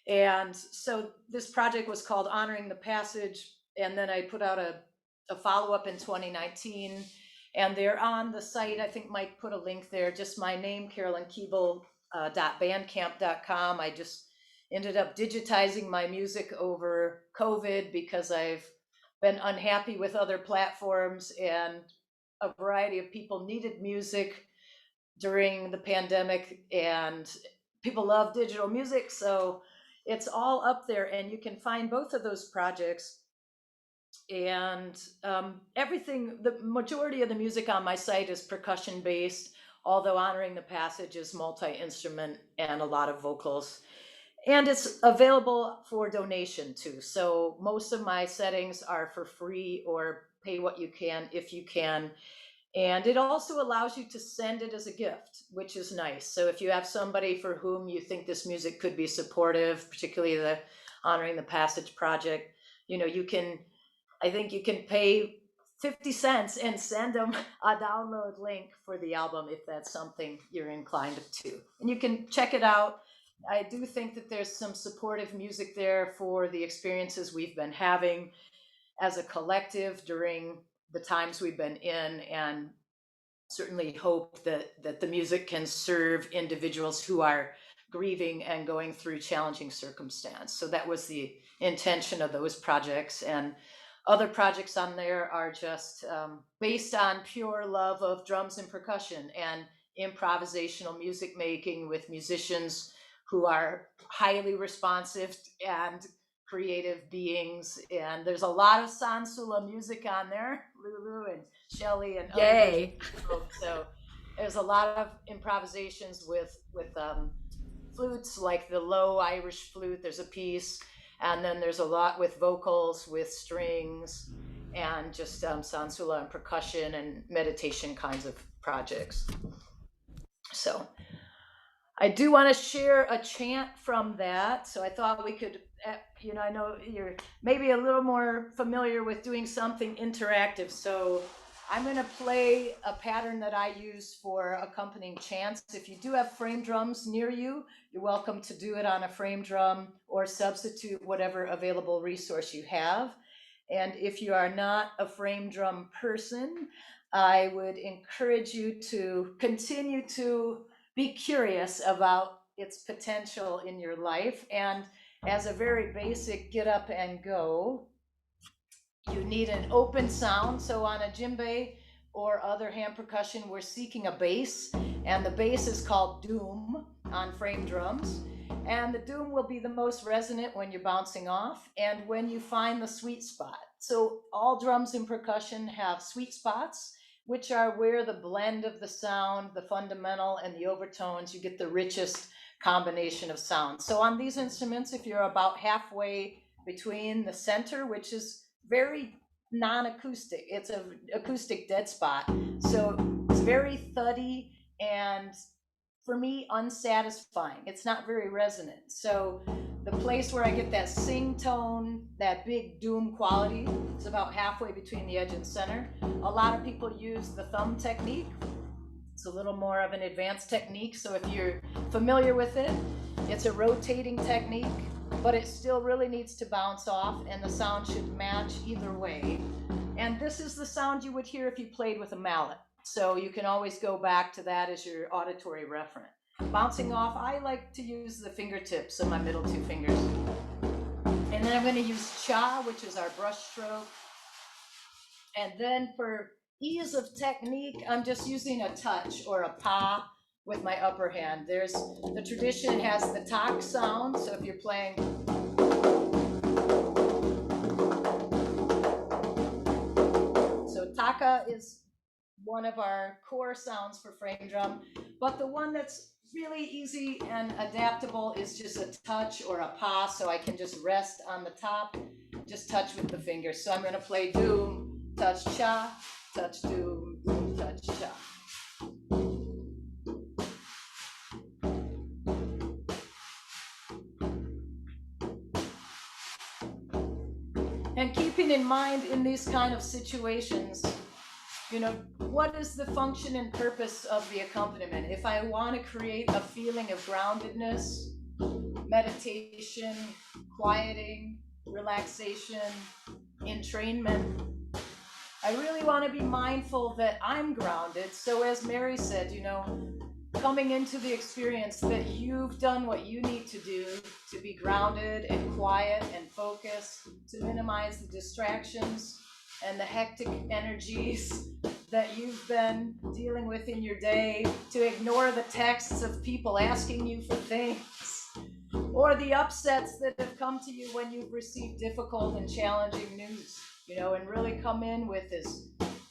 And so this project was called Honoring the Passage, and then I put out a follow-up in 2019, and they're on the site. I think Mike put a link there, just my name, Carolyn Koebel, .bandcamp.com. I just ended up digitizing my music over COVID because I've been unhappy with other platforms, and a variety of people needed music during the pandemic, and people love digital music, so it's all up there, and you can find both of those projects. And everything, the majority of the music on my site is percussion based, although Honoring the Passage is multi-instrument and a lot of vocals. And it's available for donation too. So most of my settings are for free, or pay what you can if you can. And it also allows you to send it as a gift, which is nice. So if you have somebody for whom you think this music could be supportive, particularly the Honoring the Passage project, I think you can pay 50 cents and send them a download link for the album if that's something you're inclined to. And you can check it out. I do think that there's some supportive music there for the experiences we've been having as a collective during the times we've been in, and certainly hope that the music can serve individuals who are grieving and going through challenging circumstance. So that was the intention of those projects. And other projects on there are just based on pure love of drums and percussion and improvisational music making with musicians who are highly responsive and creative beings. And there's a lot of Sansula music on there, Lulu and Shelly and other Yay. folks. So there's a lot of improvisations with flutes, like the low Irish flute. There's a piece, and then there's a lot with vocals, with strings, and just sansula and percussion and meditation kinds of projects. So I do want to share a chant from that. So I thought we could, I know you're maybe a little more familiar with doing something interactive. So I'm going to play a pattern that I use for accompanying chants. If you do have frame drums near you, you're welcome to do it on a frame drum or substitute whatever available resource you have. And if you are not a frame drum person, I would encourage you to continue to be curious about its potential in your life. And as a very basic get up and go, you need an open sound. So on a djembe or other hand percussion, we're seeking a bass, and the bass is called doom on frame drums. And the doom will be the most resonant when you're bouncing off and when you find the sweet spot. So all drums in percussion have sweet spots, which are where the blend of the sound, the fundamental and the overtones, you get the richest combination of sound. So on these instruments, if you're about halfway between the center, which is very non-acoustic, it's an acoustic dead spot. So it's very thuddy and, for me, unsatisfying. It's not very resonant. So the place where I get that sing tone, that big doom quality, is about halfway between the edge and center. A lot of people use the thumb technique. It's a little more of an advanced technique. So if you're familiar with it, it's a rotating technique, but it still really needs to bounce off, and the sound should match either way. And this is the sound you would hear if you played with a mallet. So you can always go back to that as your auditory referent. Bouncing off, I like to use the fingertips of my middle two fingers. And then I'm going to use cha, which is our brush stroke. And then for ease of technique, I'm just using a touch or a pa with my upper hand. There's the tradition has the tak sound. So if you're playing, so taka is one of our core sounds for frame drum, but the one that's really easy and adaptable is just a touch or a pa, so I can just rest on the top, just touch with the fingers. So I'm going to play doom, touch cha, touch doom, doom, touch cha. And keeping in mind in these kind of situations, what is the function and purpose of the accompaniment? If I want to create a feeling of groundedness, meditation, quieting, relaxation, entrainment, I really want to be mindful that I'm grounded. So as Mary said, coming into the experience that you've done what you need to do to be grounded and quiet and focused, to minimize the distractions and the hectic energies that you've been dealing with in your day, to ignore the texts of people asking you for things, or the upsets that have come to you when you've received difficult and challenging news, and really come in with this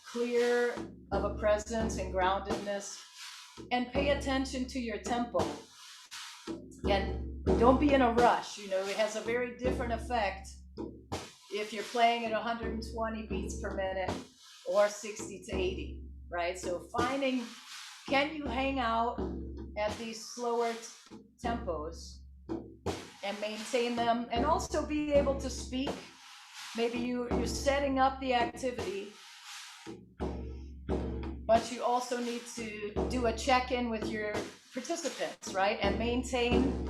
clear of a presence and groundedness, and pay attention to your tempo. And don't be in a rush. It has a very different effect if you're playing at 120 beats per minute or 60 to 80, right? So finding, can you hang out at these slower tempos and maintain them, and also be able to speak? Maybe you're setting up the activity, but you also need to do a check-in with your participants, right? And maintain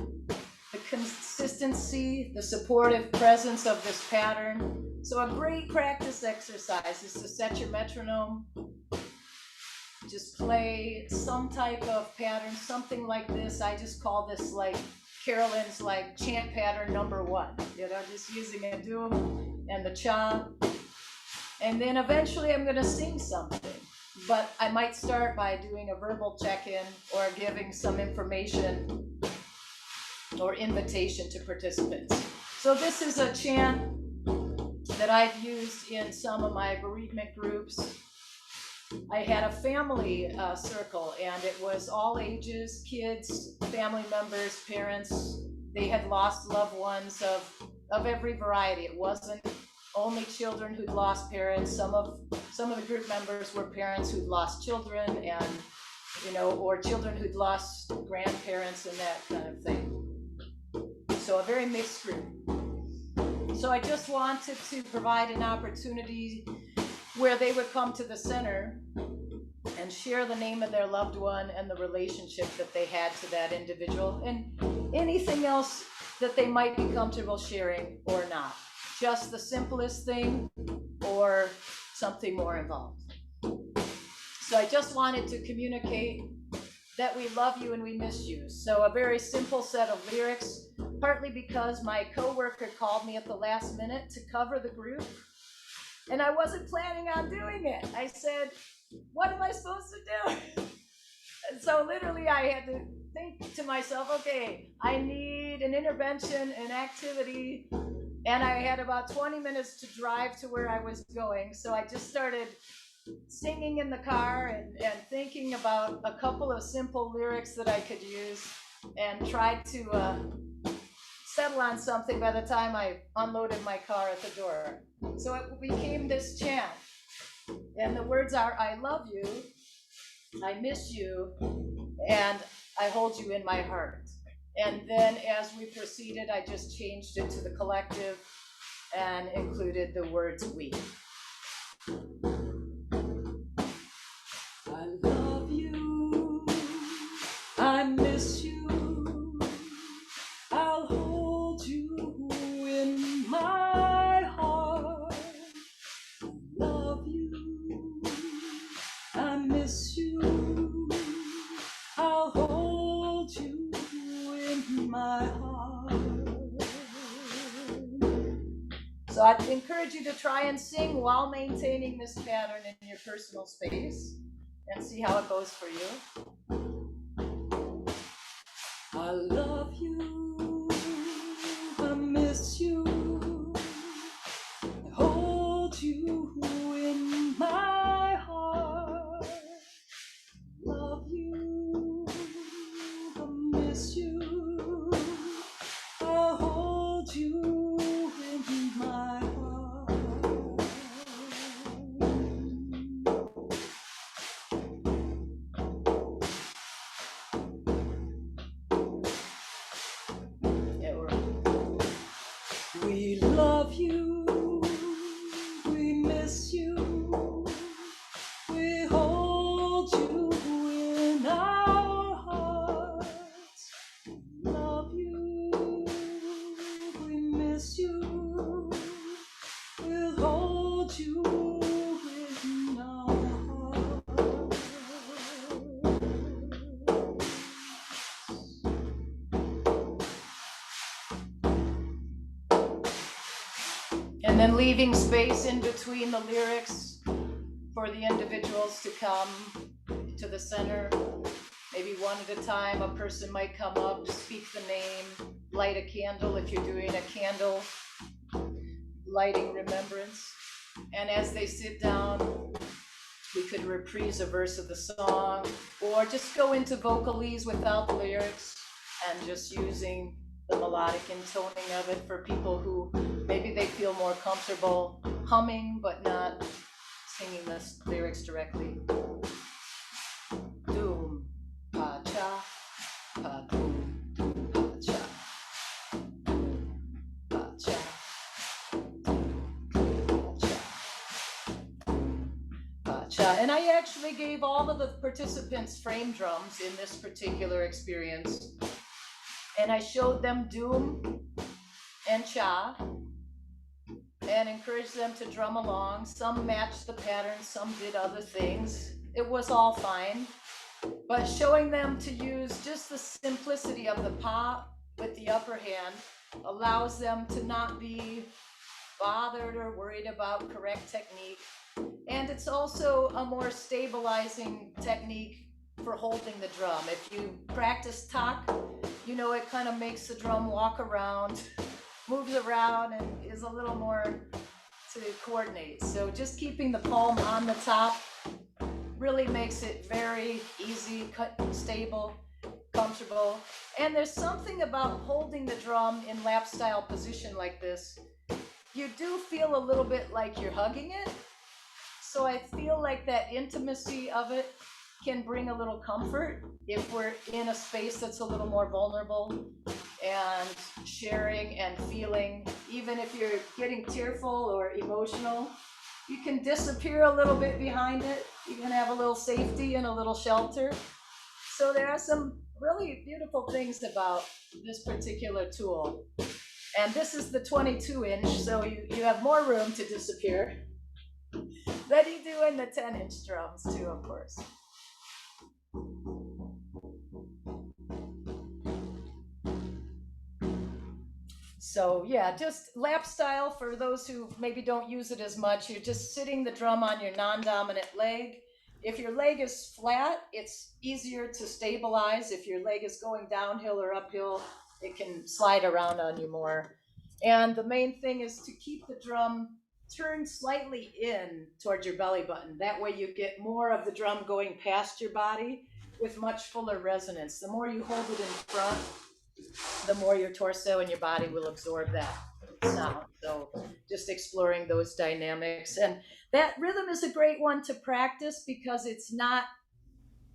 the consistency, the supportive presence of this pattern. So a great practice exercise is to set your metronome. Just play some type of pattern, something like this. I just call this like Carolyn's like chant pattern number 1. Just using a doom and the cha. And then eventually I'm going to sing something. But I might start by doing a verbal check-in or giving some information or invitation to participants. So this is a chant that I've used in some of my bereavement groups. I had a family circle, and it was all ages, kids, family members, parents. They had lost loved ones of every variety. It wasn't only children who'd lost parents. Some of the group members were parents who'd lost children, and or children who'd lost grandparents and that kind of thing. So a very mixed group. So I just wanted to provide an opportunity where they would come to the center and share the name of their loved one and the relationship that they had to that individual, and anything else that they might be comfortable sharing or not. Just the simplest thing or something more involved. So I just wanted to communicate that we love you and we miss you. So a very simple set of lyrics, partly because my coworker called me at the last minute to cover the group, and I wasn't planning on doing it. I said, what am I supposed to do? And so literally I had to think to myself, okay, I need an intervention, an activity, and I had about 20 minutes to drive to where I was going. So I just started singing in the car and thinking about a couple of simple lyrics that I could use, and tried to settle on something by the time I unloaded my car at the door. So it became this chant. And the words are, I love you, I miss you, and I hold you in my heart. And then as we proceeded, I just changed it to the collective and included the words we. I love you, I miss you, I'll hold you in my heart. I love you, I miss you, I'll hold you in my heart. So I'd encourage you to try and sing while maintaining this pattern in your personal space and see how it goes for you. I love you, I miss you, I hold you in my heart. Love you, I miss you, I'll hold you in my heart. We love you, we miss you, we hold you in our hearts. Love you, we miss you, we'll hold you in our hearts. And then leaving space in between the lyrics for the individuals to come to the center. Maybe one at a time, a person might come up, speak the name, light a candle if you're doing a candle lighting remembrance. And as they sit down, we could reprise a verse of the song, or just go into vocalese without the lyrics and just using the melodic intoning of it for people who maybe they feel more comfortable humming but not singing the lyrics directly. Doom, pa cha, pa doom, doom, pa cha, pa cha, pa cha, pa cha. And I actually gave all of the participants frame drums in this particular experience. And I showed them doom and cha and encouraged them to drum along. Some matched the pattern, some did other things. It was all fine. But showing them to use just the simplicity of the pa with the upper hand allows them to not be bothered or worried about correct technique. And it's also a more stabilizing technique for holding the drum. If you practice tak, it kind of makes the drum walk around, moves around, and is a little more to coordinate. So just keeping the palm on the top really makes it very easy, stable, comfortable. And there's something about holding the drum in lap style position like this. You do feel a little bit like you're hugging it. So I feel like that intimacy of it can bring a little comfort if we're in a space that's a little more vulnerable and sharing and feeling. Even if you're getting tearful or emotional, you can disappear a little bit behind it. You can have a little safety and a little shelter. So there are some really beautiful things about this particular tool. And this is the 22-inch, so you have more room to disappear than you do in the 10-inch drums too, of course. So yeah, just lap style for those who maybe don't use it as much. You're just sitting the drum on your non-dominant leg. If your leg is flat, it's easier to stabilize. If your leg is going downhill or uphill, it can slide around on you more. And the main thing is to keep the drum turned slightly in towards your belly button. That way you get more of the drum going past your body with much fuller resonance. The more you hold it in front, the more your torso and your body will absorb that sound. So just exploring those dynamics. And that rhythm is a great one to practice because it's not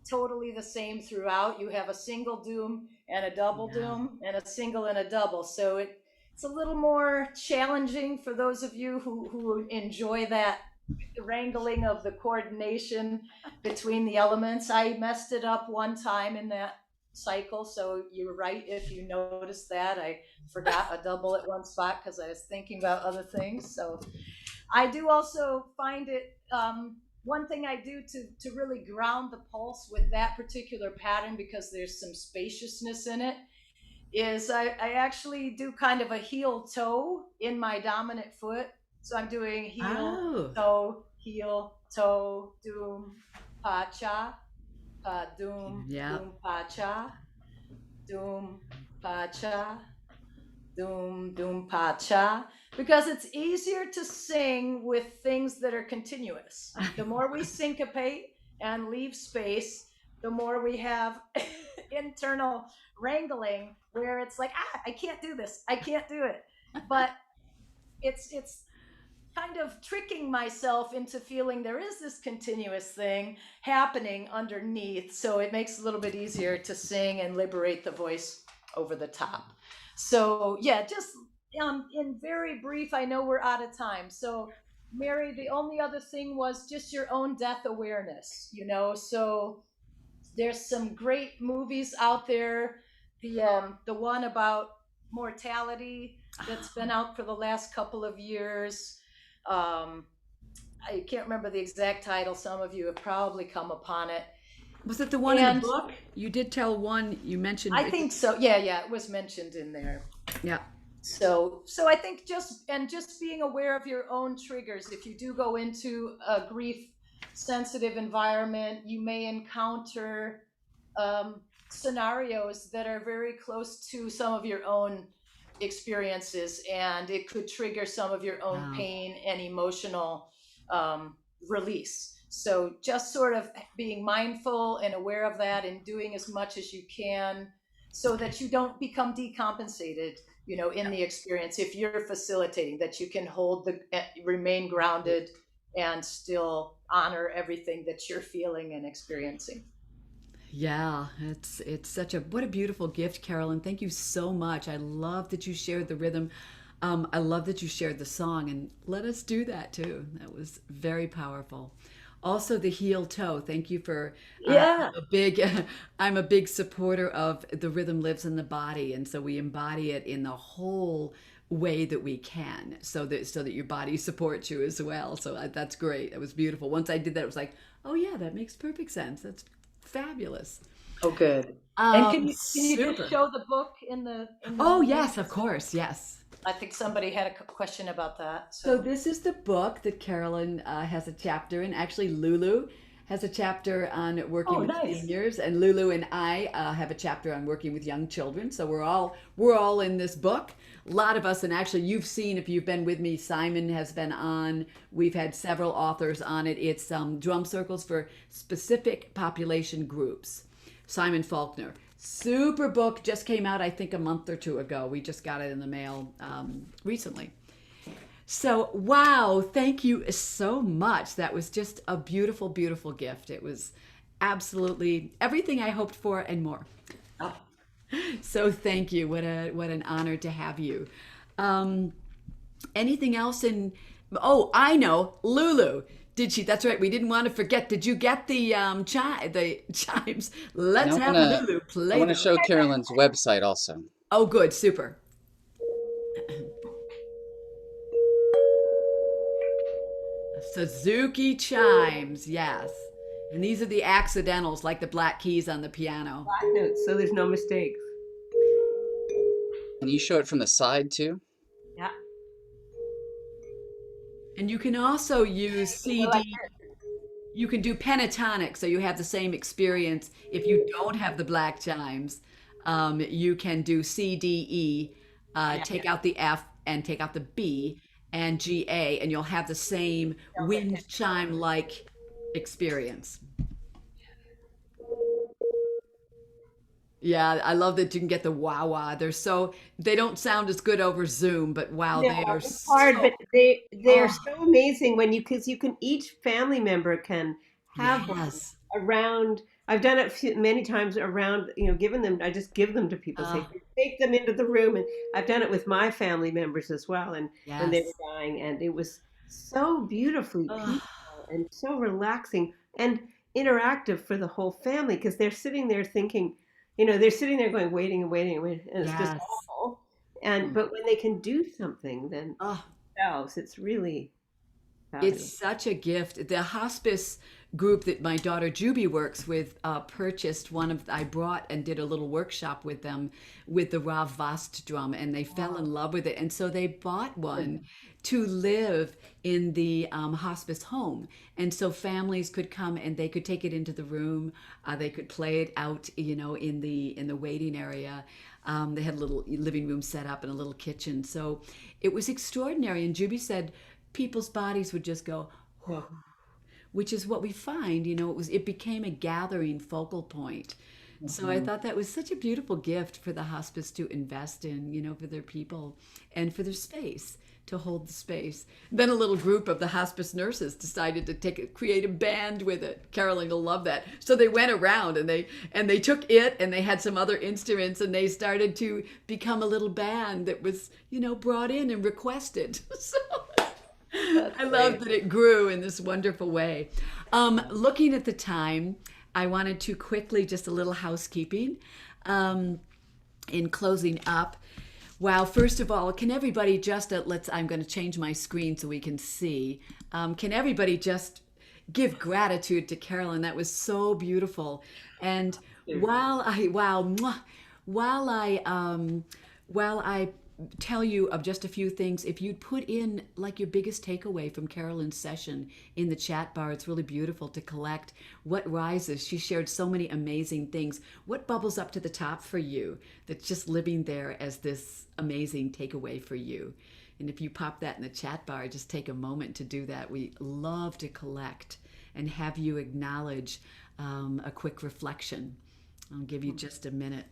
totally the same throughout. You have a single doom and a double doom and a single and a double. So it's a little more challenging for those of you who enjoy that wrangling of the coordination between the elements. I messed it up one time in that cycle, so you're right if you noticed that. I forgot a double at one spot because I was thinking about other things. So I do also find it one thing I do to really ground the pulse with that particular pattern, because there's some spaciousness in it, is I actually do kind of a heel toe in my dominant foot. So I'm doing heel, toe, doom, pa cha, doom, doom, pa cha, doom, pa cha, doom, doom, pa cha, because it's easier to sing with things that are continuous. The more we syncopate and leave space, the more we have internal wrangling where it's like, I can't do this, I can't do it. But it's kind of tricking myself into feeling there is this continuous thing happening underneath, so it makes it a little bit easier to sing and liberate the voice over the top. So yeah, just in very brief, I know we're out of time. So Mary, the only other thing was just your own death awareness, so there's some great movies out there. The one about mortality that's been out for the last couple of years. I can't remember the exact title. Some of you have probably come upon it. Was it the one in the book? You did tell one, you mentioned. I think so. Yeah, it was mentioned in there. Yeah. So I think just being aware of your own triggers. If you do go into a grief sensitive environment, you may encounter scenarios that are very close to some of your own experiences, and it could trigger some of your own pain and emotional release. So just sort of being mindful and aware of that and doing as much as you can so that you don't become decompensated, in the experience. If you're facilitating, that you can remain grounded and still honor everything that you're feeling and experiencing. Yeah, it's what a beautiful gift, Carolyn. Thank you so much. I love that you shared the rhythm. I love that you shared the song, and let us do that too. That was very powerful. Also, the heel toe. Thank you for I'm a big supporter of the rhythm lives in the body, and so we embody it in the whole way that we can, so that your body supports you as well. So that's great. That was beautiful. Once I did that, it was like, oh yeah, that makes perfect sense. That's fabulous. Oh, good. And can you just show the book in the Oh, yes, of course. Yes. I think somebody had a question about that. So this is the book that Carolyn has a chapter in. Actually, Lulu has a chapter on working Oh, with nice. seniors, and Lulu and I have a chapter on working with young children. So we're all in this book. A lot of us, and actually, you've seen if you've been with me. Simon has been on. We've had several authors on it. It's drum circles for specific population groups. Simon Faulkner. Super book just came out, I think, a month or two ago. We just got it in the mail recently. So, wow, thank you so much. That was just a beautiful, beautiful gift. It was absolutely everything I hoped for and more. Oh, So, thank you. What an honor to have you. Um, Anything else in? Oh, I know, Lulu. Did she? That's right. We didn't want to forget. Did you get the the chimes? Let's Now have Lulu I play want to them. show Carolyn's website also. Oh, good, super. Suzuki Chimes, yes. And these are the accidentals, like the black keys on the piano. Black notes, so there's no mistakes. Can you show it from the side too? Yeah. And you can also use Like CD. You can do pentatonic, so you have the same experience. If you don't have the black chimes, you can do C, D, E, yeah. take out the F and take out the B and G, A, and you'll have the same wind chime like experience. Yeah, I love that you can get the wah wah. They don't sound as good over Zoom, but wow, No, they are it's hard, so, but they are oh, so amazing when because you can each family member can have one yes. around. I've done it many times around, given them. I just give them to people, Uh, say take them into the room, and I've done it with my family members as well. And when they yes. were dying, and it was so beautifully Oh, peaceful and so relaxing and interactive for the whole family because they're sitting there thinking, they're sitting there going waiting and waiting and waiting, and it's just yes. awful. And Hmm. but when they can do something, then Oh, themselves, it's really it's fabulous. such a gift. The hospice group that my daughter Juby works with purchased one of. I brought and did a little workshop with them with the Rav Vast drum, and they fell in love with it. And so they bought one to live in the hospice home, and so families could come and they could take it into the room. They could play it out, in the waiting area. They had a little living room set up and a little kitchen, so it was extraordinary. And Juby said people's bodies would just go, Yeah. which is what we find. It became a gathering focal point. So I Mhm. thought that was such a beautiful gift for the hospice to invest in, for their people and for their space, to hold the space. Then a little group of the hospice nurses decided to create a band with it. Carolyn will love that. So they went around and they took it and they had some other instruments and they started to become a little band that was, brought in and requested. So that's I love great. that it grew in this wonderful way. Looking at the time, I wanted to quickly, just a little housekeeping um, in closing up. Wow, first of all, can everybody just, I'm going to change my screen so we can see. Can everybody just give gratitude to Carolyn? That was so beautiful. And wow, mwah, while I, while I tell you of just a few things, if you'd put in like your biggest takeaway from Carolyn's session in the chat bar, it's really beautiful to collect what rises. She shared so many amazing things. What bubbles up to the top for you that's just living there as this amazing takeaway for you? And if you pop that in the chat bar, just take a moment to do that. We love to collect and have you acknowledge a quick reflection. I'll give you just a minute.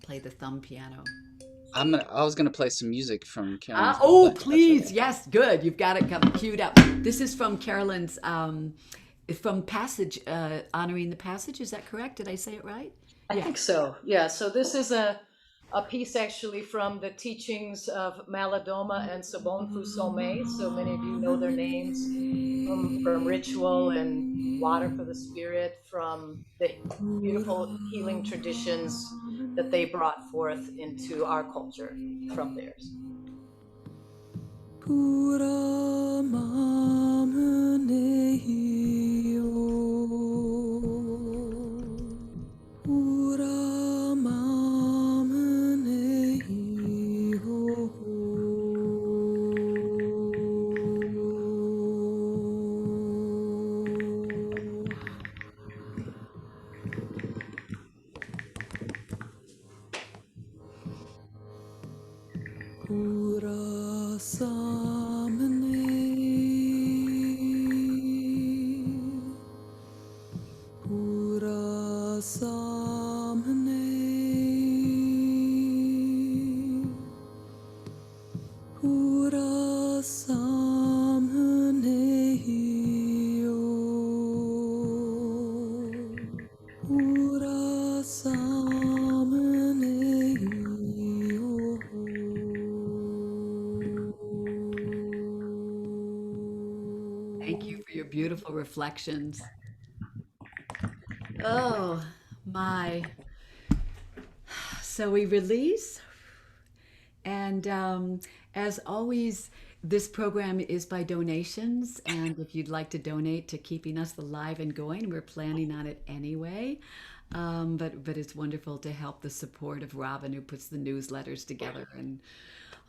Play the thumb piano. I was gonna play some music from Carolyn's Oh, website, if that's please. okay. Yes, good. You've got it queued up. This is from Carolyn's, from Passage, honoring the passage. Is that correct? Did I say it right? I Yeah. think so. Yeah. So this is a piece actually from the teachings of Malidoma and Sobonfu Somé. So many of you know their names from ritual and water for the spirit, from the beautiful healing traditions that they brought forth into our culture from theirs. Thank you for your beautiful reflections. Oh, my. So we release, and as always, this program is by donations. And if you'd like to donate to keeping us alive and going, we're planning on it anyway. But it's wonderful to help the support of Robin, who puts the newsletters together and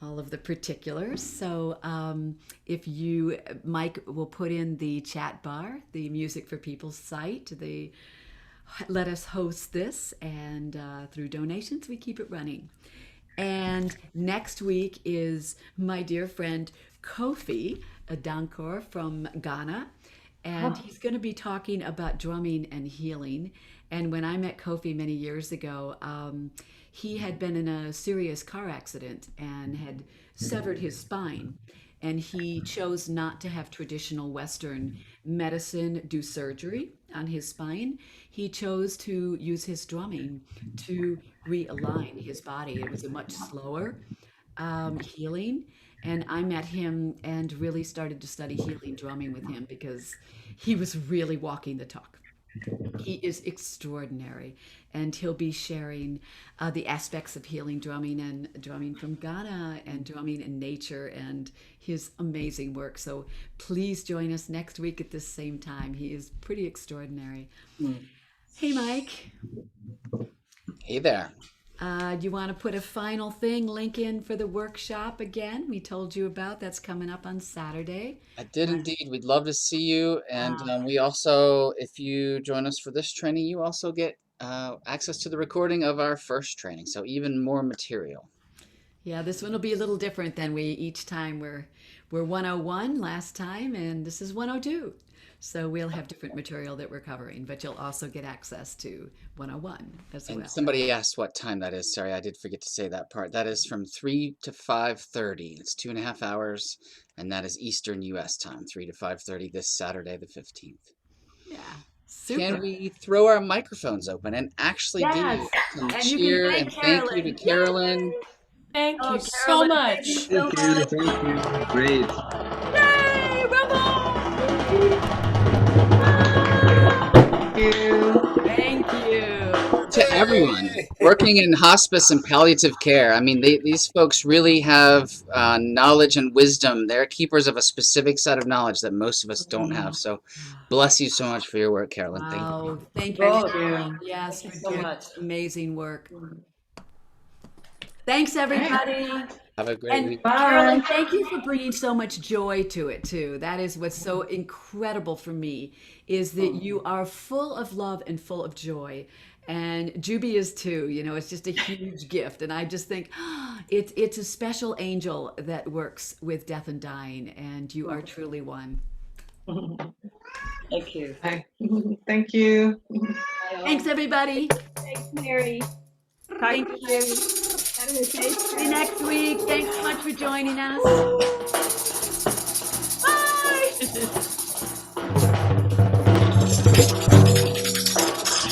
all of the particulars. So if you, Mike will put in the chat bar, the Music for People site, the let us host this, and through donations, we keep it running. And next week is my dear friend Kofi Dankor from Ghana. And he's going to be talking about drumming and healing. And when I met Kofi many years ago, he had been in a serious car accident and had severed his spine. And he chose not to have traditional Western medicine do surgery on his spine. He chose to use his drumming to realign his body. It was a much slower healing. And I met him and really started to study healing drumming with him because he was really walking the talk. He is extraordinary, and he'll be sharing the aspects of healing drumming and drumming from Ghana and drumming in nature and his amazing work. So please join us next week at this same time. He is pretty extraordinary. Hey, Mike. Hey there. Do you want to put a final thing, link in for the workshop again? We told you about that's coming up on Saturday. I did indeed. We'd love to see you. And we also, if you join us for this training, you also get access to the recording of our first training. So even more material. Yeah, this one will be a little different than we each time. We're 101 last time, and this is 102. So we'll have different material that we're covering, but you'll also get access to 101 as well. And somebody asked what time that is. Sorry, I did forget to say that part. That is from 3 to 5:30. It's 2.5 hours, and that is Eastern U.S. time, 3 to 5:30 this Saturday, the 15th. Yeah, super. Can we throw our microphones open and actually do some And you can cheer thank and thank you to Carolyn. Carolyn? Thank you so Carolyn, much. thank you so Thank you. much. Thank you. Great. Yay, Rebel! Thank you. Thank you. To everyone working in hospice and palliative care. I mean, these folks really have knowledge and wisdom. They're keepers of a specific set of knowledge that most of us don't have. So bless you so much for your work, Carolyn. Thank you. Wow, thank you, Both. Carolyn. Yes, Thank you for so doing much. amazing work. Thanks, everybody. Have a great And week. Carolyn, thank you for bringing so much joy to it too. That is what's so incredible for me, is that you are full of love and full of joy. And Juby is too. You know, it's just a huge gift. And I just think it's a special angel that works with death and dying, and you are truly one. Thank you. Thank you. Thanks, everybody. Thanks, Mary. Thank you. See you next week. Thanks so much for joining us. Bye.